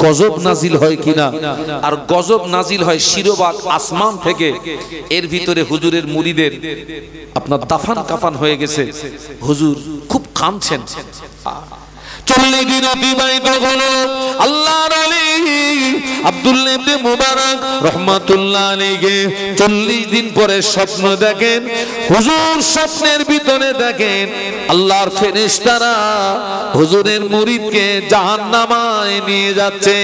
গজব নাজিল হয় কিনা। আর গজব নাজিল হয় শিরোবাগ আসমান থেকে। এর ভিতরে হুজুরের মুরিদের আপনার দাফান কাফান হয়ে গেছে। হুজুর খুব কাঁদছেন। 40 দিন অতিবাহিত হলো। আল্লাহর ওলি আব্দুল্লাহ ইবনে মুবারক রাহমাতুল্লাহ আলাইহি 40 দিন পরে স্বপ্ন দেখেন। হুজুর স্বপ্নের ভিতরে দেখেন আল্লাহর ফেরেশতারা হুজুরের মুরিদকে জাহান্নামায় নিয়ে যাচ্ছে।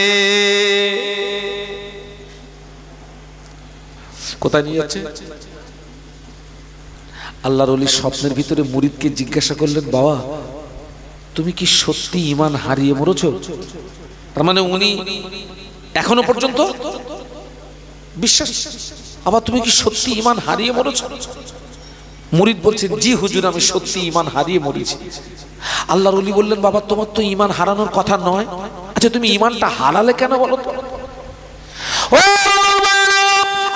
কোথায় নিয়ে যাচ্ছে? আল্লাহর ওলি স্বপ্নের ভিতরে মুরিদকে জিজ্ঞাসা করলেন, বাবা তুমি কি সত্যি ঈমান হারিয়ে মরেছো? তার মানে উনি এখনো পর্যন্ত বিশ্বাস, আবার তুমি কি সত্যি ঈমান হারিয়ে মরেছো? মুরিদ বলছেন, জি হুজুর আমি সত্যি ঈমান হারিয়ে মরেছি। আল্লাহর ওলি বললেন, বাবা তোমার তো ঈমান হারানোর কথা নয়, আচ্ছা তুমি ঈমানটা হারালে কেন বলো তো? ও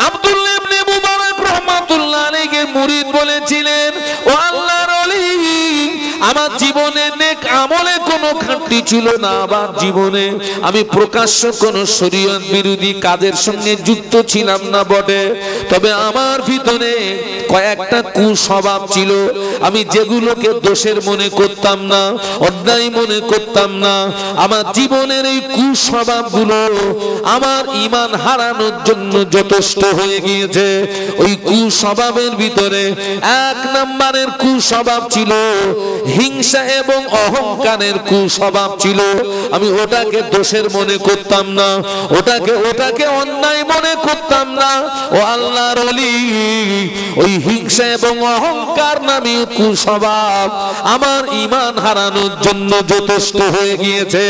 আব্দুল্লাহ ইবনে মুবারক রাহমাতুল্লাহ আলাইহি মুরিদ বলেছিলেন, ও আল্লাহর ওলি আমার জীবনে নেক আমলে কোনো ঘাটতি ছিল না, আমার জীবনে আমি প্রকাশ্য কোনো শরীয়ত বিরোধী কাজের সঙ্গে যুক্ত ছিলাম না বটে, তবে আমার ভিতরে কয়েকটা কুস্বভাব ছিল। আমি যেগুলোকে দোষের মনে করতাম না, অন্যায় মনে করতাম না, আমার জীবনের এই কুস্বভাবগুলো আমার ঈমান হারানোর জন্য যথেষ্ট হয়ে গিয়েছে। ওই কুস্বভাবের ভিতরে 1 নম্বরের কুস্বভাব ছিল হিংসা এবং অহংকারের কুস্বভাব ছিল। আমি ওটাকে দোষের মনে করতাম না, ওটাকে অন্যায় মনে করতাম না। ও আল্লাহর ওলি ওই হিংসা এবং অহংকার নামে কুস্বভাব আমার ঈমান হারানোর জন্য যথেষ্ট হয়ে গিয়েছে।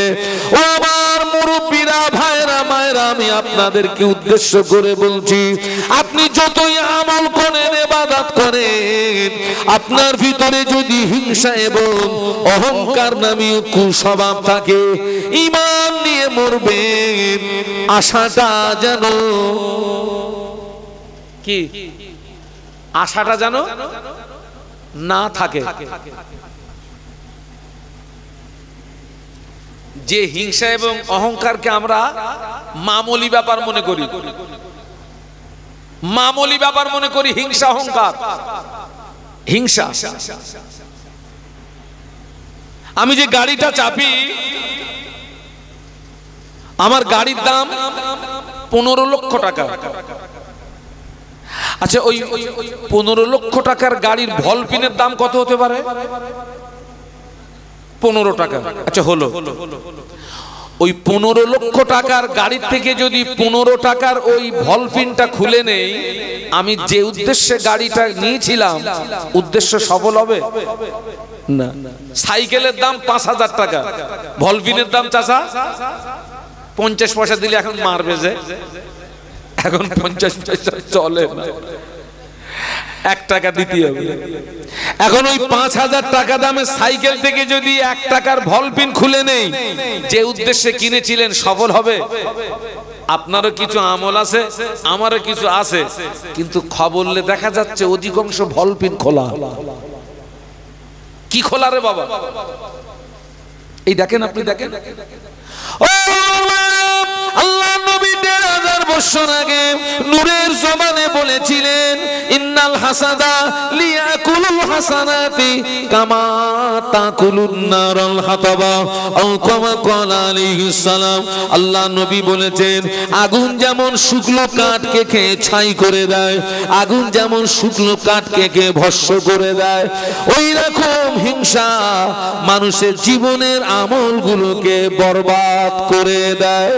ও আমার মুরব্বীরা, ভাইরা, মায়েরা, আমি আপনাদেরকে উদ্দেশ্য করে বলছি, আপনি যতই আমল করেন, ইবাদত করেন, আপনার ভিতরে যদি হিংসা এবং অহংকার নামে কুস্বভাব থাকে, ঈমান নিয়ে মরবেন আশাটা যেন কি, আশাটা যেন না থাকে। যে হিংসা এবং অহংকারকে আমরা মামুলি ব্যাপার মনে করি, মামুলি ব্যাপার মনে করি হিংসা অহংকার। হিংসা, আমি যে গাড়িটা চাপি, আমার গাড়ির দাম 15 লক্ষ টাকা। আচ্ছা ওই 15 লক্ষ টাকার গাড়ির ভলপিনের দাম কত হতে পারে? 15 টাকা। আচ্ছা হলো, ওই 15 লক্ষ টাকার গাড়ির থেকে যদি 15 টাকার ওই ভলপিনটা খুলে নেই, আমি যে উদ্দেশ্যে গাড়িটা নিয়েছিলাম উদ্দেশ্য সফল হবে না। সাইকেলের দাম 5000 টাকা, ভলপিনের দাম চাচা 50 পয়সা দিলে এখন মারবে যে, এখন 50 পয়সা চলে না, 1 টাকা দিতে হবে। এখন ওই 5000 টাকা দামের সাইকেল থেকে যদি 1 টাকার ভলপিন খুলে নেই, যে উদ্দেশ্যে কিনেছিলেন সফল হবে? আপনারও কিছু আমল আছে, আমারও কিছু আছে, কিন্তু খবরলে দেখা যাচ্ছে অধিকাংশ ভলপিন খোলা। কি খোলা রে বাবা? এই দেখেন, আপনি দেখেন, আল্লাহ নবী 1000 বছর আগে নূরের জবানে বলেছিলেন, ইন্নাল হাসাদা লিয়াকুলুল হাসানাতি কামা তাকুলুন নারুল হাতাবা, আও কামা ক্বালা আলাইহিস সালাম। আল্লাহ নবী বলেছেন, আগুন যেমন শুকনো কাঠকে খেয়ে ছাই করে দেয়, আগুন যেমন শুকনো কাঠকে খেয়ে ভস্ম করে দেয়, ওই রকম হিংসা মানুষের জীবনের আমলগুলোকে বরবাদ করে দেয়।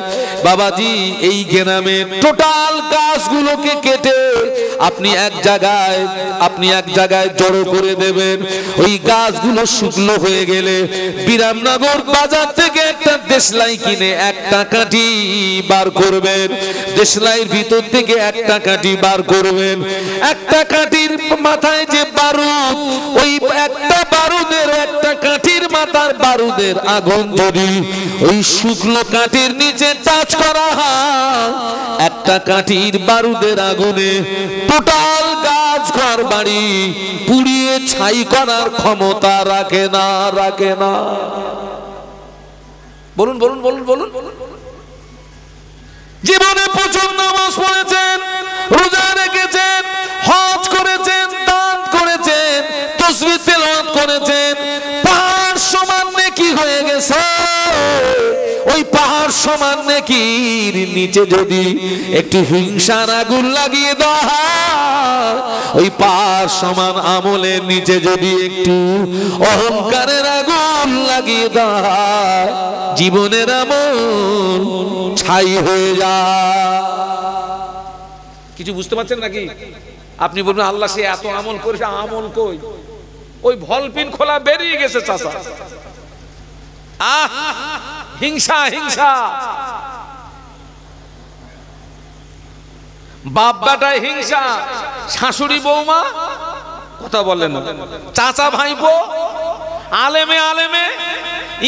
বাবাজি, এই গ্রামে টোটাল গাছগুলোকে কেটে আপনি এক জায়গায় জড়ো করে দেবেন। ওই গাছগুলো শুকনো হয়ে গেলে বিরামনগর বাজার থেকে একটা দেশলাই কিনে একটা কাঠি বার করবেন, দেশলাইয়ের ভিতর থেকে একটা কাঠি বার করবেন। একটা কাঠির মাথায় যে বারুদ, ওই একটা বারুদের, একটা কাঠির মাথার বারুদের আগুন যদি ওই শুকনো কাঠির নিচে টাচ করা হয়, একটা কাঠির বারুদের আগুনে টোটাল গাছ ঘর বাড়ি পুড়িয়ে ছাই করার ক্ষমতা রাখে না। বলুন বলুন বলুন বলুন। জীবনে প্রচুর নামাজ পড়েছেন, রোজা রেখেছেন, হজ করেছেন, দান করেছেন, তাসবিহ তেলাওয়াত করেছেন, পাহাড় সমান নেকি হয়ে গেছে। ওই পাহাড় সমান নেকির নিচে যদি একটি হিংসার আগুন লাগিয়ে দেওয়া হয়, ওই পাহাড় সমান আমলের নিচে যদি একটু অহংকারের আগুন লাগিয়ে দেওয়া হয়, জীবনের আমল ছাই হয়ে যায়। কিছু বুঝতে পারছেন নাকি? আপনি বলবেন আল্লাহ সে এত আমল করেছে, আমল কই? ওই ভলপিন খোলা বেরিয়ে গেছে চাচা। হিংসা হিংসা, বাপ বেটায় হিংসা, শাশুড়ি বৌমা কথা বলে না, চাচা ভাইপো, আলেমে আলেমে,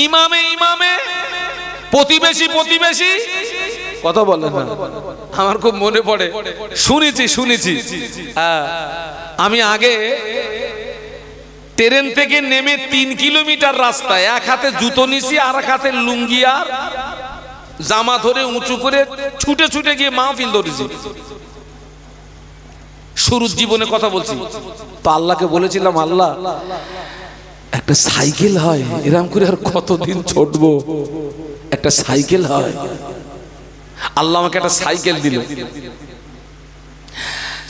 ইমামে ইমামে, প্রতিবেশী প্রতিবেশী কথা বলে না। আমার খুব মনে পড়ে, শুনেছি আমি আগে ট্রেন থেকে নেমে 3 কিলোমিটার রাস্তায় এক হাতে জুতো নিছি আর এক হাতে লুঙ্গি আর জামা ধরে উঁচু করে ছুটে ছুটে গিয়ে মাহফিল ধরেছি। শুরুর জীবনে কথা বলছি তো আল্লাহকে বলেছিলাম, আল্লাহ একটা সাইকেল হয়, এরকম করে আর কতদিন ছুটবো, একটা সাইকেল হয়। আল্লাহ আমাকে একটা সাইকেল দিল।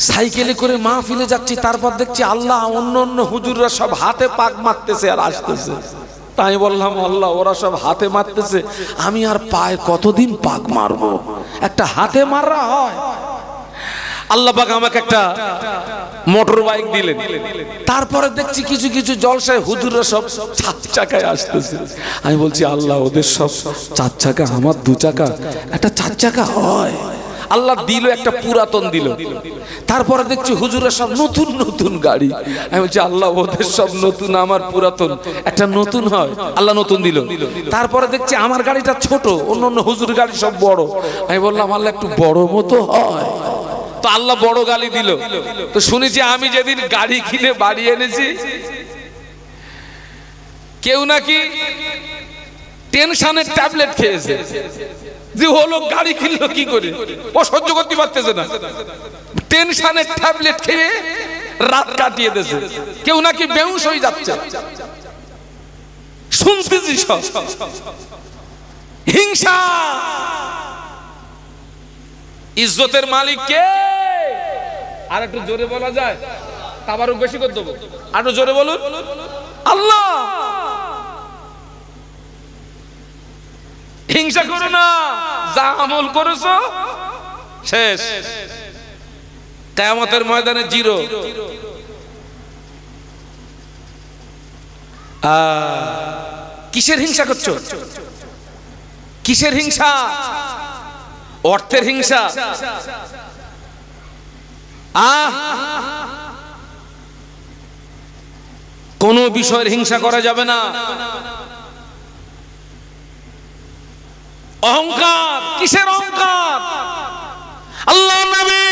সাইকেলে করে মাহফিলে যাচ্ছি, তারপর দেখছি আল্লাহ অন্য অন্য হুজুররা সব হাতে পাক মারতেছে আর আসতেছে। তাই বললাম আল্লাহ ওরা সব হাতে মারতেছে, আমি আর পায়ে কতদিন পাক মারবো? একটা হাতে মারা হয়। আল্লাহ পাক আমাকে একটা মোটর বাইক দিলেন। তারপরে দেখছি কিছু কিছু জলসায় হুজুররা সব 4 চাকায় আসতেছে। আমি বলছি আল্লাহ ওদের সব 4 চাকা, আমার 2 চাকা, একটা 4 চাকা হয়। আল্লাহ দিল, একটা পুরাতন দিল। তারপরে দেখছি হুজুররা সব নতুন নতুন গাড়ি। আমি বলছি আল্লাহ ওদের সব নতুন, আমার পুরাতন, একটা নতুন হয়। আল্লাহ নতুন দিল। তারপরে দেখছি আমার গাড়িটা ছোট, অন্য অন্য হুজুর গাড়ি সব বড়। আমি বললাম আল্লাহ একটু বড় মতো হয়, তো আল্লাহ বড় গাড়ি দিল। তো শুনেছি আমি যেদিন গাড়ি কিনে বাড়ি এনেছি, কেউ নাকি টেনশনের ট্যাবলেট খেয়েছে, যে হলো গাড়ি কিনলো কি করে, ও সহ্য করতে পারতেছে না, টেনশনের ট্যাবলেট খেয়ে রাত কাটিয়ে দিয়েছে। কেউ নাকি বেহুশ হয়ে যাচ্ছে, শুনতেছি সব। হিংসা। ইজ্জতের মালিক কে? আর একটু জোরে বলা যায়, তাবারুক বেশি করে দেবো, আর একটু জোরে বলুন, আল্লাহ। হিংসা করো না, যা আমল করেছো শেষ, কিয়ামতের ময়দানে জিরো। কিসের হিংসা করছো? কিসের হিংসা? অর্থের হিংসা। কোন বিষয়ের হিংসা করা যাবে না। অহংকার। কিসের অহংকার? আল্লাহ নবী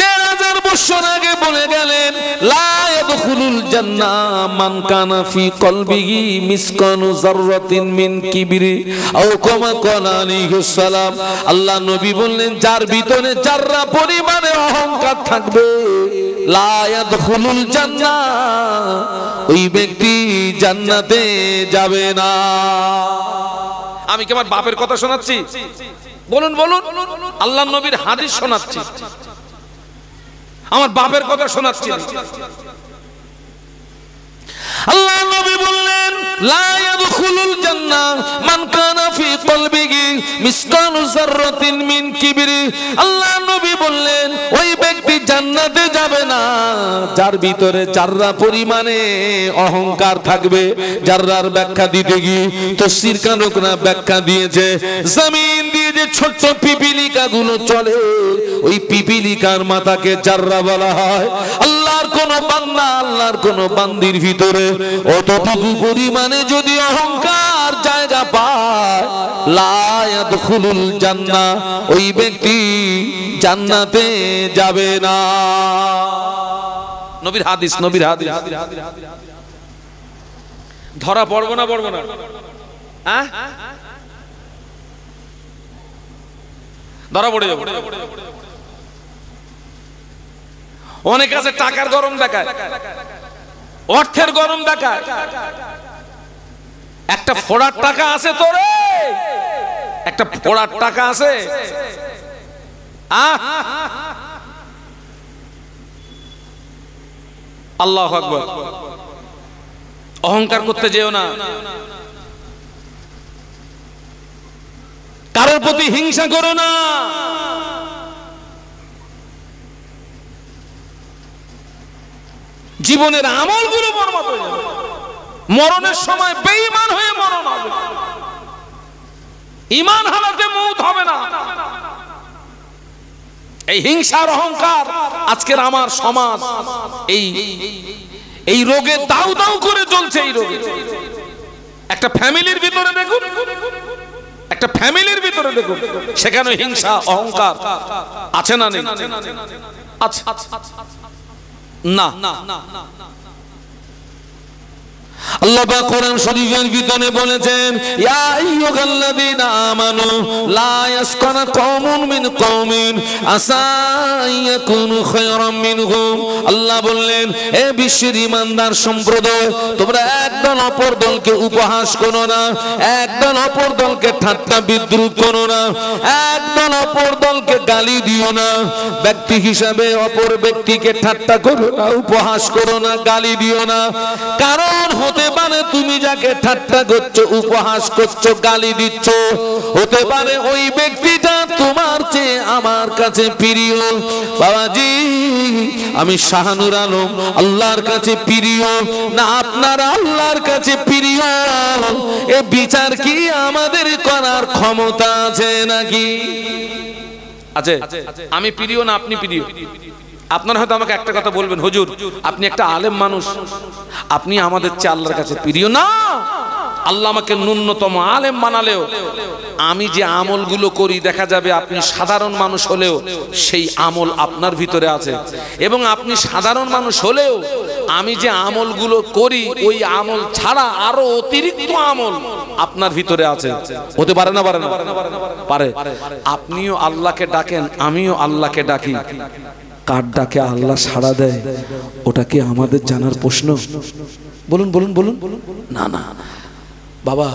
১৫০০ বছর আগে বলে গেলেন, লা ইয়াদখুলুল জান্নাহ মান কানা ফি কলবিহি মিসকানু যাররাতিন মিন কিবরি আও কামা ক্বালা আলাইহিস সালাম। আল্লাহ নবী বললেন, যার ভিতরে যাররা পরিমাণে অহংকার থাকবে, লা ইয়াদখুলুল জান্নাহ, ওই ব্যক্তি জান্নাতে যাবে না। আমি কি আমার বাপের কথা শোনাচ্ছি? বলুন বলুন। আল্লাহ নবীর হাদিস শোনাচ্ছি, আমার বাপের কথা শোনাচ্ছি। আল্লাহ নবী বললেন, লা ইয়াদখুলুল জান্নাহ মান কানা ফি কলবিহি মিসকানু যাররাতিন মিন কিবরি। আল্লাহ নবী বললেন, ওই ব্যক্তি জান্নাতে যাবে না যার ভিতরে জাররা পরিমাণে অহংকার থাকবে। জাররার ব্যাখ্যা দিতে গিয়ে তফসীর কারকরা ব্যাখ্যা দিয়েছে, জমিন দিয়ে যে ছোট্ট পিপিলিকা গুলো চলে ওই পিপিলিকার মাথাকে জাররা বলা হয়। আল্লাহর কোন বান্দা, আল্লাহর কোন বান্দির ভিতরে অতটুকু পরিমাণে যদি অহংকার জায়গা পায়, লা ইয়াদখুলুল জান্নাহ, ওই ব্যক্তি জান্নাতে যাবে না। নবীর হাদিস, নবীর হাদিস। ধরা পড়বো না, পড়বো না? ধরা পড়ে যাবো। অনেক আছে টাকার গরম দেখায়, অর্থের গরম দেখায়। একটা ফোড়ার টাকা আছে তোরে, একটা ফোড়ার টাকা আছে। আল্লাহু আকবার। অহংকার করতে যেও না, কারোর প্রতি হিংসা করো না। জীবনের আমলগুলো বরবাদ হয়ে যাবে, মরণের সময় বেঈমান হয়ে মরণ হবে, ঈমান হারাতে মউত হবে না। এই হিংসার অহংকার আজকের আমার সমাজ এই রোগে দাউ দাউ করে চলছে। এই রোগে একটা ফ্যামিলির ভিতরে দেখুন, একটা ফ্যামিলির ভিতরে দেখুন, সেখানে হিংসা অহংকার আছে না নেই? আচ্ছা না, আল্লাহ পাক কোরআন শরীফের ভিতরে বলেছেন, ইয়া আইয়ুহাল্লাযীনা আমানু লা ইয়াসকানা কওমুন মিন কওমিন আসা ইয়াকুনু খায়রাম মিনহুম। আল্লাহ বললেন, হে বিশ্বের ঈমানদার সম্প্রদায়, তোমরা একদল অপর দলকে উপহাস করো না, একদল অপর দলকে ঠাট্টা বিদ্রুপ করো না, একদল অপর দলকে গালি দিও না। ব্যক্তি হিসাবে অপর ব্যক্তিকে ঠাট্টা করো না, উপহাস করো না, গালি দিও না। কারণ হতে পারে তুমি যাকে ঠাট্টা করছো, উপহাস করছো, গালি দিচ্ছ, হতে পারে ওই ব্যক্তিটা তোমার চেয়ে আমার কাছে প্রিয়। বাবাজি, আমি শাহানুর আলম আল্লাহর কাছে প্রিয় না আপনারা আল্লাহর কাছে প্রিয়? এ বিচার কি আমাদের করার ক্ষমতা আছে নাকি? আছে? আমি প্রিয় না আপনি প্রিয়? আপনারা হয়তো আমাকে একটা কথা বলবেন, হুজুর আপনি একটা আলেম মানুষ, আপনি আমাদের চেয়ে আল্লাহর কাছে প্রিয় না। আল্লাহ আমাকে ন্যূনতম আলেম বানালেও আমি যে আমলগুলো করি, দেখা যাবে আপনি সাধারণ মানুষ হলেও সেই আমল আপনার ভিতরে আছে, এবং আপনি সাধারণ মানুষ হলেও আমি যে আমলগুলো করি ওই আমল ছাড়া আরো অতিরিক্ত আমল আপনার ভিতরে আছে। হতে পারে না? পারে না? পারে। আপনিও আল্লাহকে ডাকেন, আমিও আল্লাহকে ডাকি। কার ডাকে আল্লাহ সাড়া দেয় ওটা কি আমাদের জানার প্রশ্ন? বলুন বলুন বলুন। না না বাবা,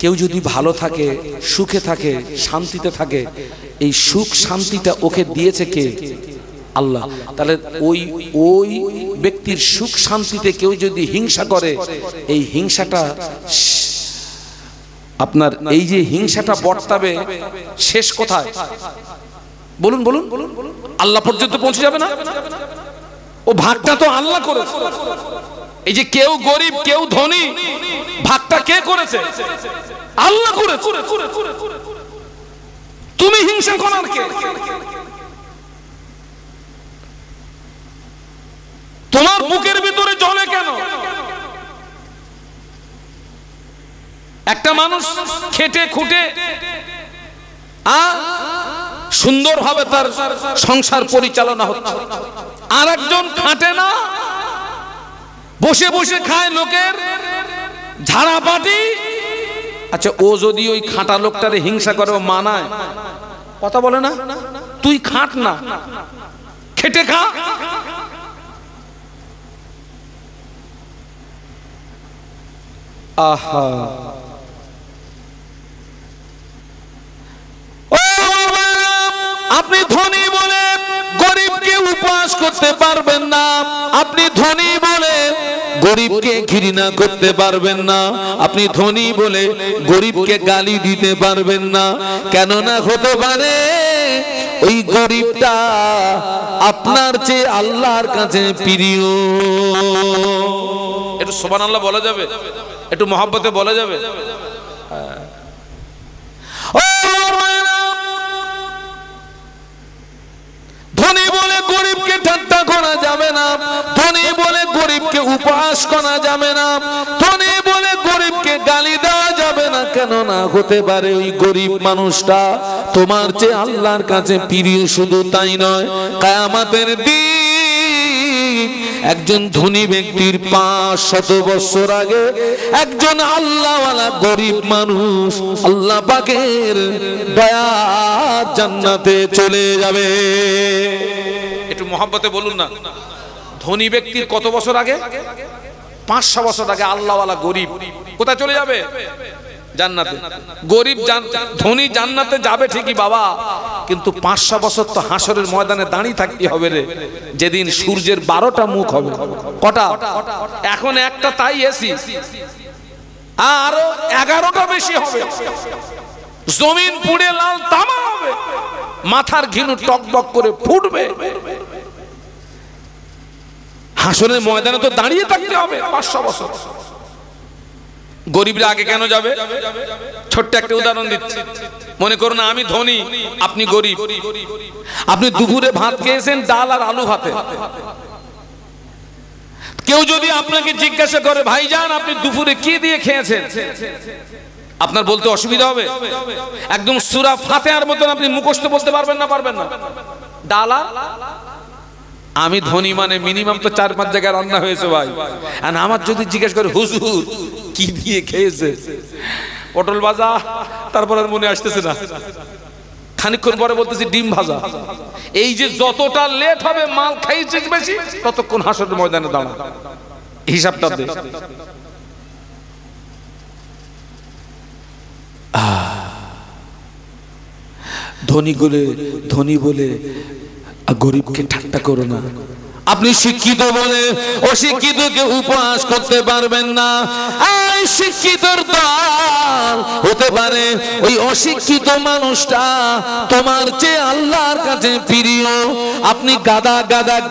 কেউ যদি ভালো থাকে, সুখে থাকে, শান্তিতে থাকে, এই সুখ শান্তিটা ওকে দিয়েছে কে? আল্লাহ। তাহলে ওই ব্যক্তির সুখ শান্তিতে কেউ যদি হিংসা করে, এই হিংসাটা আপনার এই যে হিংসাটা বর্তাবে শেষ কোথায়? বলুন বলুন। আল্লাহ পর্যন্ত পৌঁছে যাবে না? ও ভাগটা তো আল্লাহ করেছে। এই যে কেউ গরিব কেউ ধনী, ভাগটা কে করেছে? আল্লাহ করেছে। তুমি হিংসা করার কে? তোমার বুকের ভিতরে জ্বলে কেন? একটা মানুষ খেটে খুঁটে সুন্দর ভাবে তার সংসার পরিচালনা হচ্ছে, আর একজন খাটে না, বসে বসে খায় লোকের ঝাড়াপাটি। আচ্ছা, ও যদি ওই খাঁটা লোকটারে হিংসা করে, ও মানায়? কথা বলে না? তুই খাট না, খেটে খা। আহা, আপনি ধনী বলে গরিবকে উপহাস করতে পারবেন না, আপনি ধনী বলে গরিবকে ঘৃণা করতে পারবেন না, আপনি ধনী বলে গরিবকে গালি দিতে পারবেন না। কেননা হতে পারে ওই গরিবটা আপনার চেয়ে আল্লাহর কাছে প্রিয়। একটু সুবহানাল্লাহ বলা যাবে? একটু মহব্বতে বলা যাবে? ধনী বলে গরিবকে ঠাট্টা করা যাবে না, ধনী বলে গরিবকে উপহাস করা যাবে না, ধনী বলে গরিবকে গালি দেওয়া যাবে না। কেননা হতে পারে ওই গরিব মানুষটা তোমার চেয়ে আল্লাহর কাছে প্রিয়। শুধু তাই নয়, কিয়ামতের দিন একজন ধনী ব্যক্তির 500 বছর আগে একজন আল্লাহওয়ালা গরিব মানুষ আল্লাহ পাকের দয়া জান্নাতে চলে যাবে। একটু মহব্বতে বলুন না, ধনী ব্যক্তির কত বছর আগে? 500 বছর আগে আল্লাহওয়ালা গরিব কোথায় চলে যাবে? জান্নাতে। গরিব ধনী জান্নাতে যাবে ঠিকই বাবা, কিন্তু 500 বছর তো হাসরের ময়দানে দাঁড়িয়ে থাকতে হবে রে, যেদিন সূর্যের 12টা মুখ হবে। কটা? এখন একটা, তাই এসি আরো 11টা বেশি হবে। জমিন পুড়ে লাল তামা হবে, মাথার ঘিনু টকবক করে ফুটবে। হাসরের ময়দানে তো দাঁড়িয়ে থাকতে হবে 500 বছর। গরিবরা আগে কেন যাবে? ছোট্ট একটা উদাহরণ দিচ্ছি। মনে করুন আমি ধনী, আপনি গরিব। আপনি দুপুরে ভাত খেয়েছেন ডাল আর আলু ভাতে। কেউ যদি আপনাকে জিজ্ঞাসা করে ভাইজান আপনি দুপুরে কি দিয়ে খেয়েছেন, আপনার বলতে অসুবিধা হবে? একদম সূরা ফাতিহার মতন আপনি মুখস্থ বলতে পারবেন না? পারবেন না? ডাল আর আমি ধনী মানে মিনিমাম তো 4-5 জায়গায় রান্না হয়েছে ভাই। আর আমার যদি জিজ্ঞেস করে হুজুর কি দিয়ে খেয়েছে, পটল ভাজা, তারপর আর মনে আসতেছে না, খানিকক্ষণ পরে বলতেছি ডিম ভাজা। এই যে যতটা লেট হবে মাল খাইছে বেশি, ততক্ষণ হাসরের ময়দানে দাঁড়া। হিসাবটা দে। ধনী বলে গরিবকে ঠাট্টা করো না। আপনি শিক্ষিত বলে অশিক্ষিতকে উপহাস করতে পারবেন না। এই শিক্ষিতর দল হতে পারে ওই অশিক্ষিত মানুষটা তোমার চেয়ে আল্লাহর কাছে প্রিয়। আপনি গাদা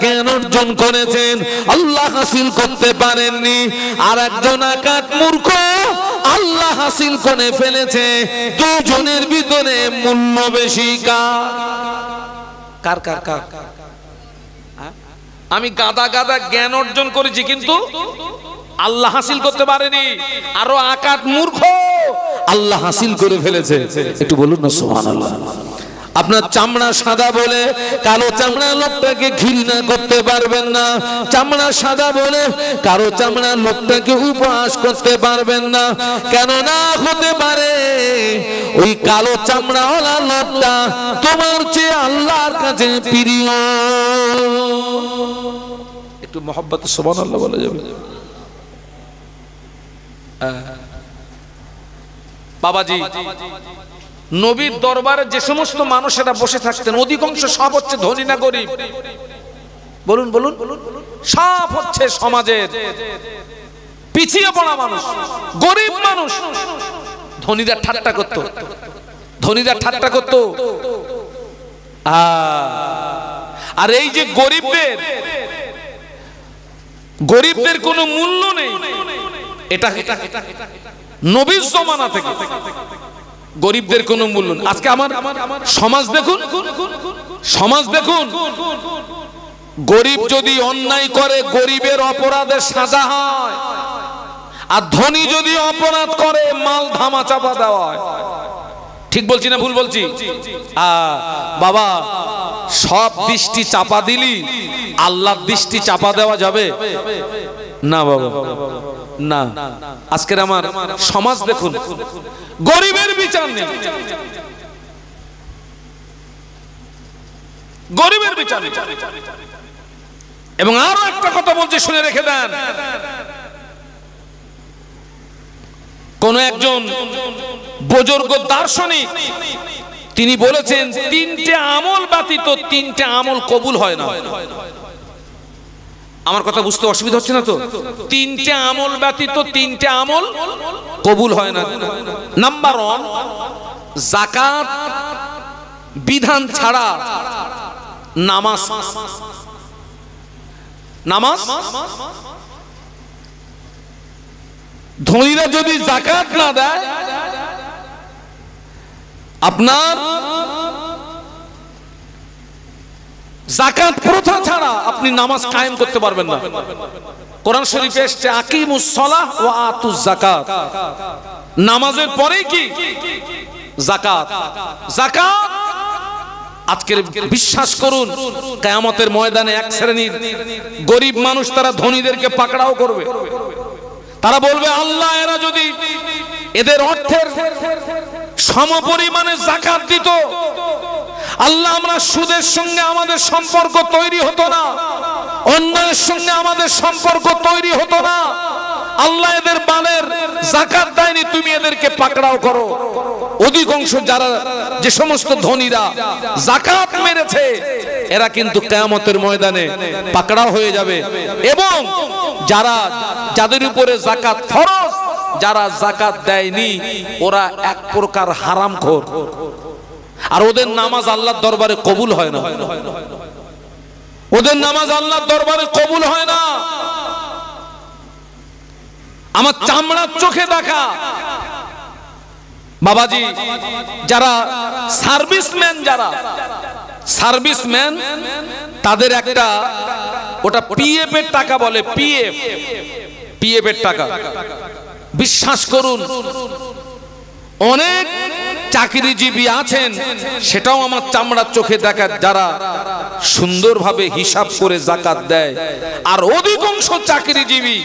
জ্ঞান অর্জন করেছেন, আল্লাহ হাসিল করতে পারেননি। আর একজন আকাট মূর্খ আল্লাহ হাসিল করে ফেলেছে। দুজনের ভিতরে মূল্য বেশি কার? কার? আমি গাদা জ্ঞান অর্জন করেছি কিন্তু আল্লাহ হাসিল করতে পারেনি। আরো আকাট মূর্খ আল্লাহ হাসিল করে ফেলেছে। একটু বলুন না সুবহানাল্লাহ। আপনার চামড়া সাদা বলে কালো চামড়া লোকটাকে ঘৃণা করতে পারবেন না। চামড়া সাদা বলে কালো চামড়া লোকটাকে উপহাস করতে পারবেন না। কেননা হতে পারে ওই কালো চামড়াওয়ালা লোকটা তোমার চেয়ে আল্লাহর কাছে প্রিয়। একটু মহব্বতে সুবহানাল্লাহ বলা যাবে? বাবাজি, নবীর দরবারে যে সমস্ত মানুষেরা বসে থাকতেন অধিকাংশ সব হচ্ছে ধনী না গরিব? বলুন বলুন। সব হচ্ছে সমাজের পিছিয়ে পড়া মানুষ, গরিব মানুষ। ধনীরা ঠাট্টা করত। আর এই যে গরিবদের কোনো মূল্য নেই। এটা নবীর জমানা থেকে গরিবদের কোনো মূল্য নেই। আজকে আমার সমাজ দেখুন, গরিব যদি অন্যায় করে গরিবের অপরাধের সাজা হয়, আর ধনী যদি অপরাধ করে মাল ধামা চাপা দেওয়া হয়। ঠিক বলছি না ভুল বলছি? বাবা, সব দৃষ্টি চাপা দিলি আল্লাহর দৃষ্টি চাপা দেওয়া যাবে না বাবা, না। আজকের আমার সমাজ দেখুন, গরিবের বিচার নেই, গরিবের বিচার নেই। এবং আরো একটা কথা বলছি, শুনে রেখে দেন। কোন একজন বুজুর্গ দার্শনিক তিনি বলেছেন 3টে আমল ব্যতীত 3টে আমল কবুল হয় না। আমার কথা বুঝতে অসুবিধা হচ্ছে না তো? তিনটে আমল ব্যতীত তিনটে আমল কবুল হয় না। নাম্বার 1, যাকাত বিধান ছাড়া নামাজ। নামাজ ধনীরা যদি যাকাত না দেয়, আপনার যাকাত প্রথা ছাড়া আপনি নামাজ কায়েম করতে পারবেন না। কোরআন শরীফে এসেছে আকিমুস সালাহ ওয়া আতুজ যাকাত, নামাজের পরেই কি? যাকাত। যাকাত আজকের বিশ্বাস করুন, কিয়ামতের ময়দানে এক শ্রেণীর গরিব মানুষ তারা ধনীদেরকে পাকড়াও করবে। তারা বলবে, আল্লাহ এরা যদি এদের অর্থের সমপরিমাণে যাকাত দিত, আল্লাহ আমরা সুদের সঙ্গে আমাদের সম্পর্ক তৈরি হতো না, অন্যায়ের সঙ্গে আমাদের সম্পর্ক তৈরি হতো না। আল্লাহ এদের মালের যাকাত দেয়নি, তুমি এদেরকে পাকড়াও করো। অধিকাংশ যারা যে সমস্ত ধনীরা যাকাত মেরেছে এরা কিন্তু কিয়ামতের ময়দানে পাকড়াও হয়ে যাবে। এবং যাদের উপরে যাকাত ফরজ, যারা যাকাত দেয়নি ওরা এক প্রকার হারামখোর। আর ওদের নামাজ আল্লাহর দরবারে কবুল হয় না। ওদের নামাজ আল্লাহর দরবারে কবুল হয় না। আমার চামড়ার চোখে দেখা বাবাজি, যারা সার্ভিসম্যান তাদের একটা ওটা পিএফ এর টাকা বলে, পিএফ এর টাকা। বিশ্বাস করুন, অনেক চাকরিজীবী আছেন, সেটাও আমার চামড়ার চোখে দেখা, যারা সুন্দরভাবে হিসাব করে যাকাত দেয়। আর অধিকাংশ চাকরিজীবী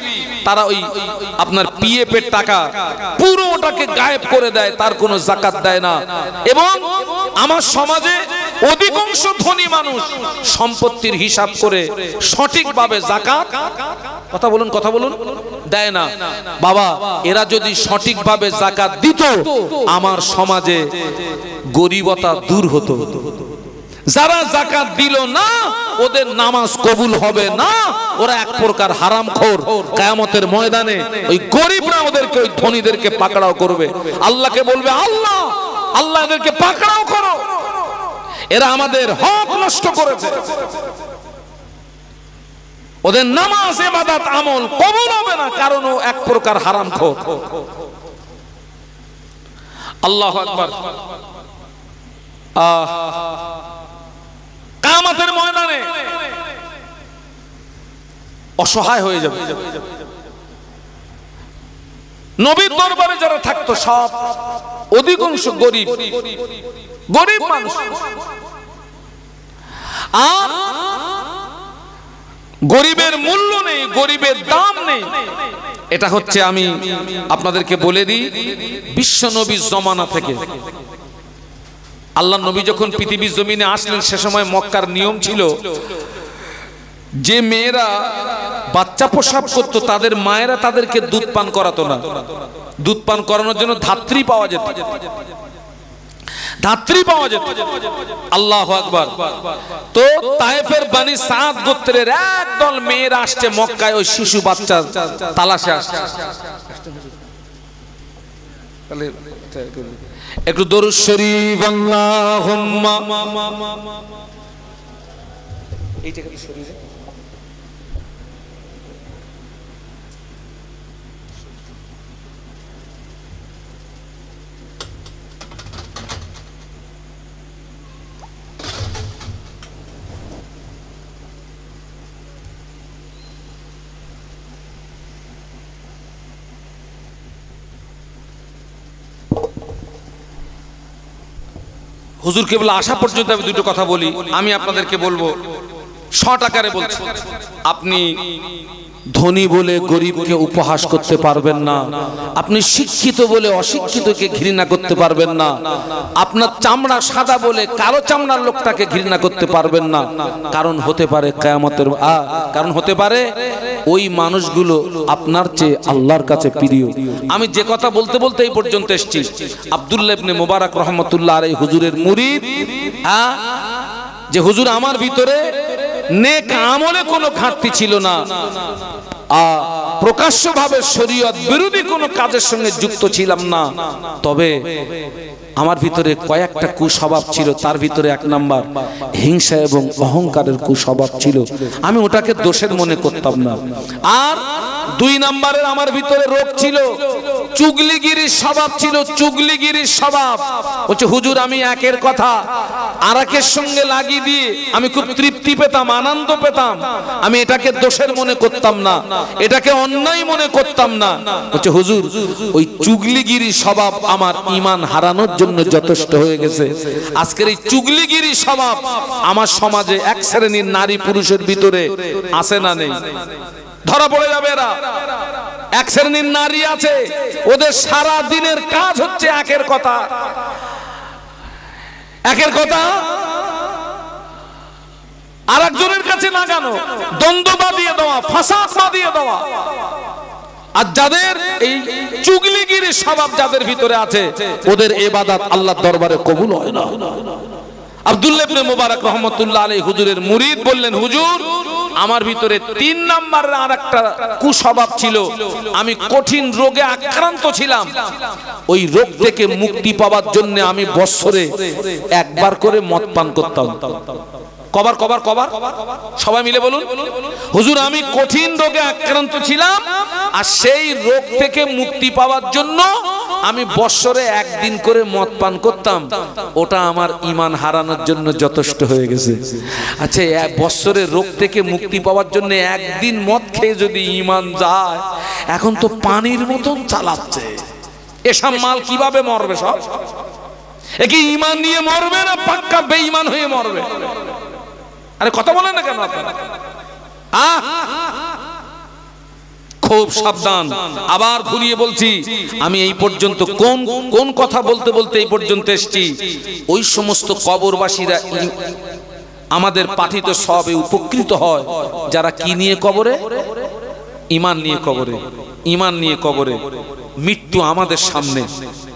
তারা ওই আপনার পিএফ এর টাকা পুরোটাকে গায়েব করে দেয়, তার কোনো যাকাত দেয় না। এবং আমার সমাজে অধিকাংশ ধনী মানুষ সম্পত্তির হিসাব করে সঠিকভাবে যাকাত, কথা বলুন, দেয় না। বাবা, এরা যদি সঠিকভাবে যাকাত দিত, আমার সমাজে গরিবতা দূর হতো। যারা যাকাত দিল না, ওদের নামাজ কবুল হবে না, ওরা এক প্রকার হারামখোর। কিয়ামতের ময়দানে ওই গরিবরা ওদেরকে, ওই ধনীদেরকে পাকড়াও করবে। আল্লাহকে বলবে, আল্লাহ এদেরকে পাকড়াও করো, এরা আমাদের হক নষ্ট করেছে। ওদের নামাজ ইবাদত আমল কবুল হবে না, কারণ ও এক প্রকার হারামখোর। আল্লাহু আকবার। কিয়ামতের ময়দানে অসহায় হয়ে যাবে। নবীর দরবারে যারা থাকতো সব অধিকাংশ গরিব মানুষ। আর গরিবের মূল্য নেই, গরিবের দাম নেই। এটা হচ্ছে, আমি আপনাদেরকে বলে দিই, বিশ্ব নবীর জমানা থেকে। আল্লাহ নবী যখন পৃথিবীর জমিনে আসলেন, সে সময় মক্কার নিয়ম ছিল যে মেয়েরা বাচ্চা প্রসব করত, তাদের মায়েরা তাদেরকে দুধ পান করাতো না। দুধ পান করানোর জন্য ধাত্রী পাওয়া যেত। আল্লাহু আকবার। তো তায়েফের বনি সাদ গোত্রের একদল মেয়েরা আসছে মক্কায়, ওই শিশু বাচ্চা তালাশে আসছে। একটু দরুদ শরীফ, আল্লাহুম্মা এইটা কি শরীরে হুজুর কেবল আসা পর্যন্ত আমি দুটো কথা বলি। আমি আপনাদেরকে বলবো, শর্ট আকারে বলছি, আপনি ধনী বলে গরিবকে উপহাস করতে পারবেন না, আপনি শিক্ষিত বলে অশিক্ষিতকে ঘৃণা করতে পারবেন না, আপনার চামড়া সাদা বলে কালো চামড়ার লোকটাকে ঘৃণা করতে পারবেন না। কারণ হতে পারে কিয়ামতের কারণ হতে পারে ওই মানুষগুলো আপনার চেয়ে আল্লাহর কাছে প্রিয়। আমি যে কথা বলতে বলতে এই পর্যন্ত এসেছি, আব্দুল্লাহ ইবনে মুবারক রাহমাতুল্লাহ আলাইহি হুজুরের মুরিদ, যে হুজুর আমার ভিতরে নেক আমলে কোনো ঘাটতি ছিল না, প্রকাশ্যভাবে শরীয়ত বিরোধী কোনো কাজের সঙ্গে যুক্ত ছিলাম না। তবে আমার ভিতরে কয়েকটা কুস্বভাব ছিল, তার ভিতরে এক নাম্বার হিংসা এবং অহংকারের কুস্বভাব ছিল, আমি ওটাকে দোষের মনে করতাম না। আর দুই নাম্বারের আমার ভিতরে রোগ ছিল, চুগলিগিরির স্বভাব ছিল, চুগলিগিরির স্বভাব। বলছে হুজুর আমি একের কথা আর একের সঙ্গে লাগিয়ে দিয়ে আমি খুব তৃপ্তি পেতাম, আনন্দ পেতাম, আমি এটাকে দোষের মনে করতাম না, এটাকে অন্যায় মনে করতাম না। বলছে হুজুর ওই চুগলিগিরি স্বভাব আমার ঈমান হারানোর জন্য যথেষ্ট হয়ে গেছে। আজকের এই চুগলিগিরি স্বভাব আমার সমাজে এক শ্রেণীর নারী পুরুষের ভিতরে আছে না নেই? ধরা পড়ে যাবে এরা। এক শ্রেণীর নারী আছে, ওদের সারা দিনের কাজ হচ্ছে একের কথা, একের কথা আর একজনের কাছে লাগানো, দ্বন্দ্ব বাঁধিয়ে দেওয়া, ফাসাদ বাঁধিয়ে দেওয়া। আর যাদের এই চুগলিগিরি স্বভাব যাদের ভিতরে আছে, ওদের ইবাদত আল্লাহর দরবারে কবুল হয় না। আব্দুল্লাহ ইবনে মুবারক রাহমাতুল্লাহ আলাইহি হুজুরের মুরিদ বললেন, হুজুর আমার ভিতরে 3 নাম্বারের আরেকটা কুস্বভাব ছিল, আমি কঠিন রোগে আক্রান্ত ছিলাম। ওই রোগ থেকে মুক্তি পাওয়ার জন্য আমি বছরে একবার করে মদ পান করতাম। কবার কবার কবার সবাই মিলে বলুন। হুজুর আমি কঠিন রোগে আক্রান্ত ছিলাম, আর সেই রোগ থেকে মুক্তি পাওয়ার জন্য আমি বছরে একদিন করে মদ পান করতাম। ওটা আমার ঈমান হারানোর জন্য যথেষ্ট হয়ে গেছে। আচ্ছা এক বছরে রোগ থেকে মুক্তি পাওয়ার জন্য একদিন মদ খেয়ে যদি ঈমান যায়, এখন তো পানির মতন চালাচ্ছে। এসব মাল কিভাবে মরবে? সব একে ঈমান নিয়ে মরবে না পাক্কা বেঈমান হয়ে মরবে? আরে কথা বলেন না কেন আপনারা? খুব সাবধান। আবার ঘুরিয়ে বলছি, আমি এই পর্যন্ত কোন কোন কথা বলতে বলতে এই পর্যন্ত এসেছি। ওই সমস্ত কবরবাসীরা আমাদের পাঠিত সবে উপকৃত হয় যারা কি নিয়ে কবরে? ঈমান নিয়ে কবরে, ঈমান নিয়ে কবরে। মৃত্যু আমাদের সামনে,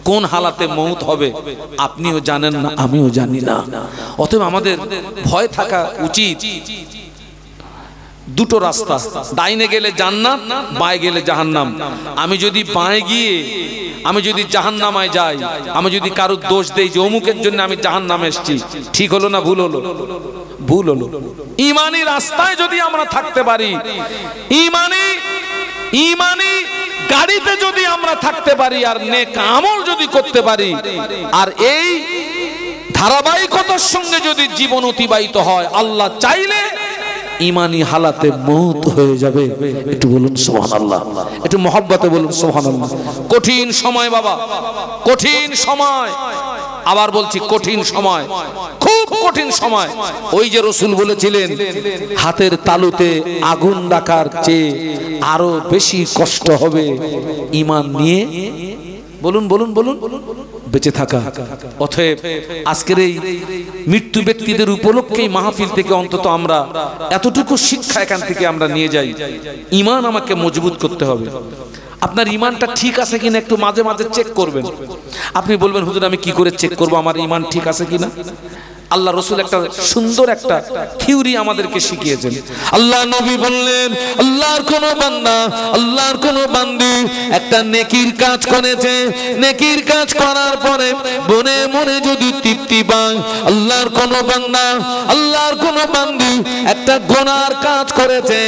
কোন হালাতে মৌত হবে আপনিও জানেন না, আমিও জানি না। অতএব আমাদের ভয় থাকা উচিত। দুটো রাস্তা, ডাইনে গেলে জান্নাত, বাঁয়ে গেলে জাহান্নাম। আমি যদি বাঁয়ে গিয়ে আমি যদি জাহান্নামায় যাই, আমি যদি কারোর দোষ দেই যে অমুকের জন্য আমি জাহান্নামে এসেছি, ঠিক হলো না ভুল হলো? ভুল হলো। ঈমানি রাস্তায় যদি আমরা থাকতে পারি, ঈমানি গাড়িতে যদি আমরা থাকতে পারি, আর নেক আমল যদি করতে পারি, আর এই ধারাবাহিকতার সঙ্গে যদি জীবন অতিবাহিত হয়, আল্লাহ চাইলে ঈমানি হালাতে মৌত হয়ে যাবে। একটু বলুন সুবহানাল্লাহ, একটু মহব্বতে বলুন সুবহানাল্লাহ। কঠিন সময় বাবা, কঠিন সময়। আবার বলছি কঠিন সময়, খুব কঠিন সময়। ওই যে রাসূল বলেছিলেন, হাতের তালুতে আগুন রাখার চেয়ে আরো বেশি কষ্ট হবে ঈমান নিয়ে বলুন বলুন বলুন বেঁচে থাকা। অতএব আজকের এই মৃত্যু ব্যক্তিদের উপলক্ষেই মাহফিল থেকে অন্তত আমরা এতটুকু শিক্ষা এখান থেকে আমরা নিয়ে যাই, ঈমান আমাকে মজবুত করতে হবে। আপনার ঈমানটা ঠিক আছে কিনা একটু মাঝে মাঝে চেক করবেন। আপনি বলবেন হুজুর আমি কি করে চেক করব আমার ঈমান ঠিক আছে কিনা? আল্লাহ রাসূল একটা সুন্দর একটা থিওরি আমাদেরকে শিখিয়েছেন। আল্লাহ নবী বললেন, আল্লাহর কোন বান্দা, আল্লাহর কোন বান্দি একটা নেকির কাজ করেছে, নেকির কাজ করার পরে মনে মনে যদি তৃপ্তি পায়, আল্লাহর কোন বান্দা, আল্লাহর কোন বান্দি একটা গুনার কাজ করেছে,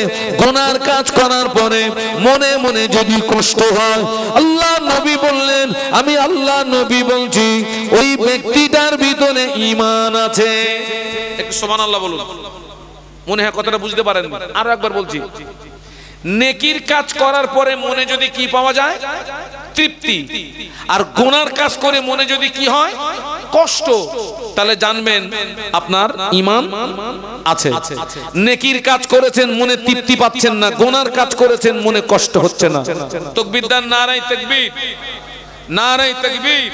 গুনার কাজ করার পরে মনে মনে যদি কষ্ট হয়, আল্লাহ নবী বললেন, আমি আল্লাহ নবী বলছি ওই ব্যক্তিটার ভিতরে ঈমান আছে। একটু সুবহানাল্লাহ বলুন। মনে হয় কথাটা বুঝতে পারেন। আরো একবার বলছি, নেকির কাজ করার পরে মনে যদি কি পাওয়া যায়? তৃপ্তি। আর গুনার কাজ করে মনে যদি কি হয়? কষ্ট। তাহলে জানবেন আপনার ঈমান আছে। নেকির কাজ করেছেন মনে তৃপ্তি পাচ্ছেন না, গুনার কাজ করেছেন মনে কষ্ট হচ্ছে না। তাকবীর দেন, নারায়ে তাকবীর, নারায়ে তাকবীর।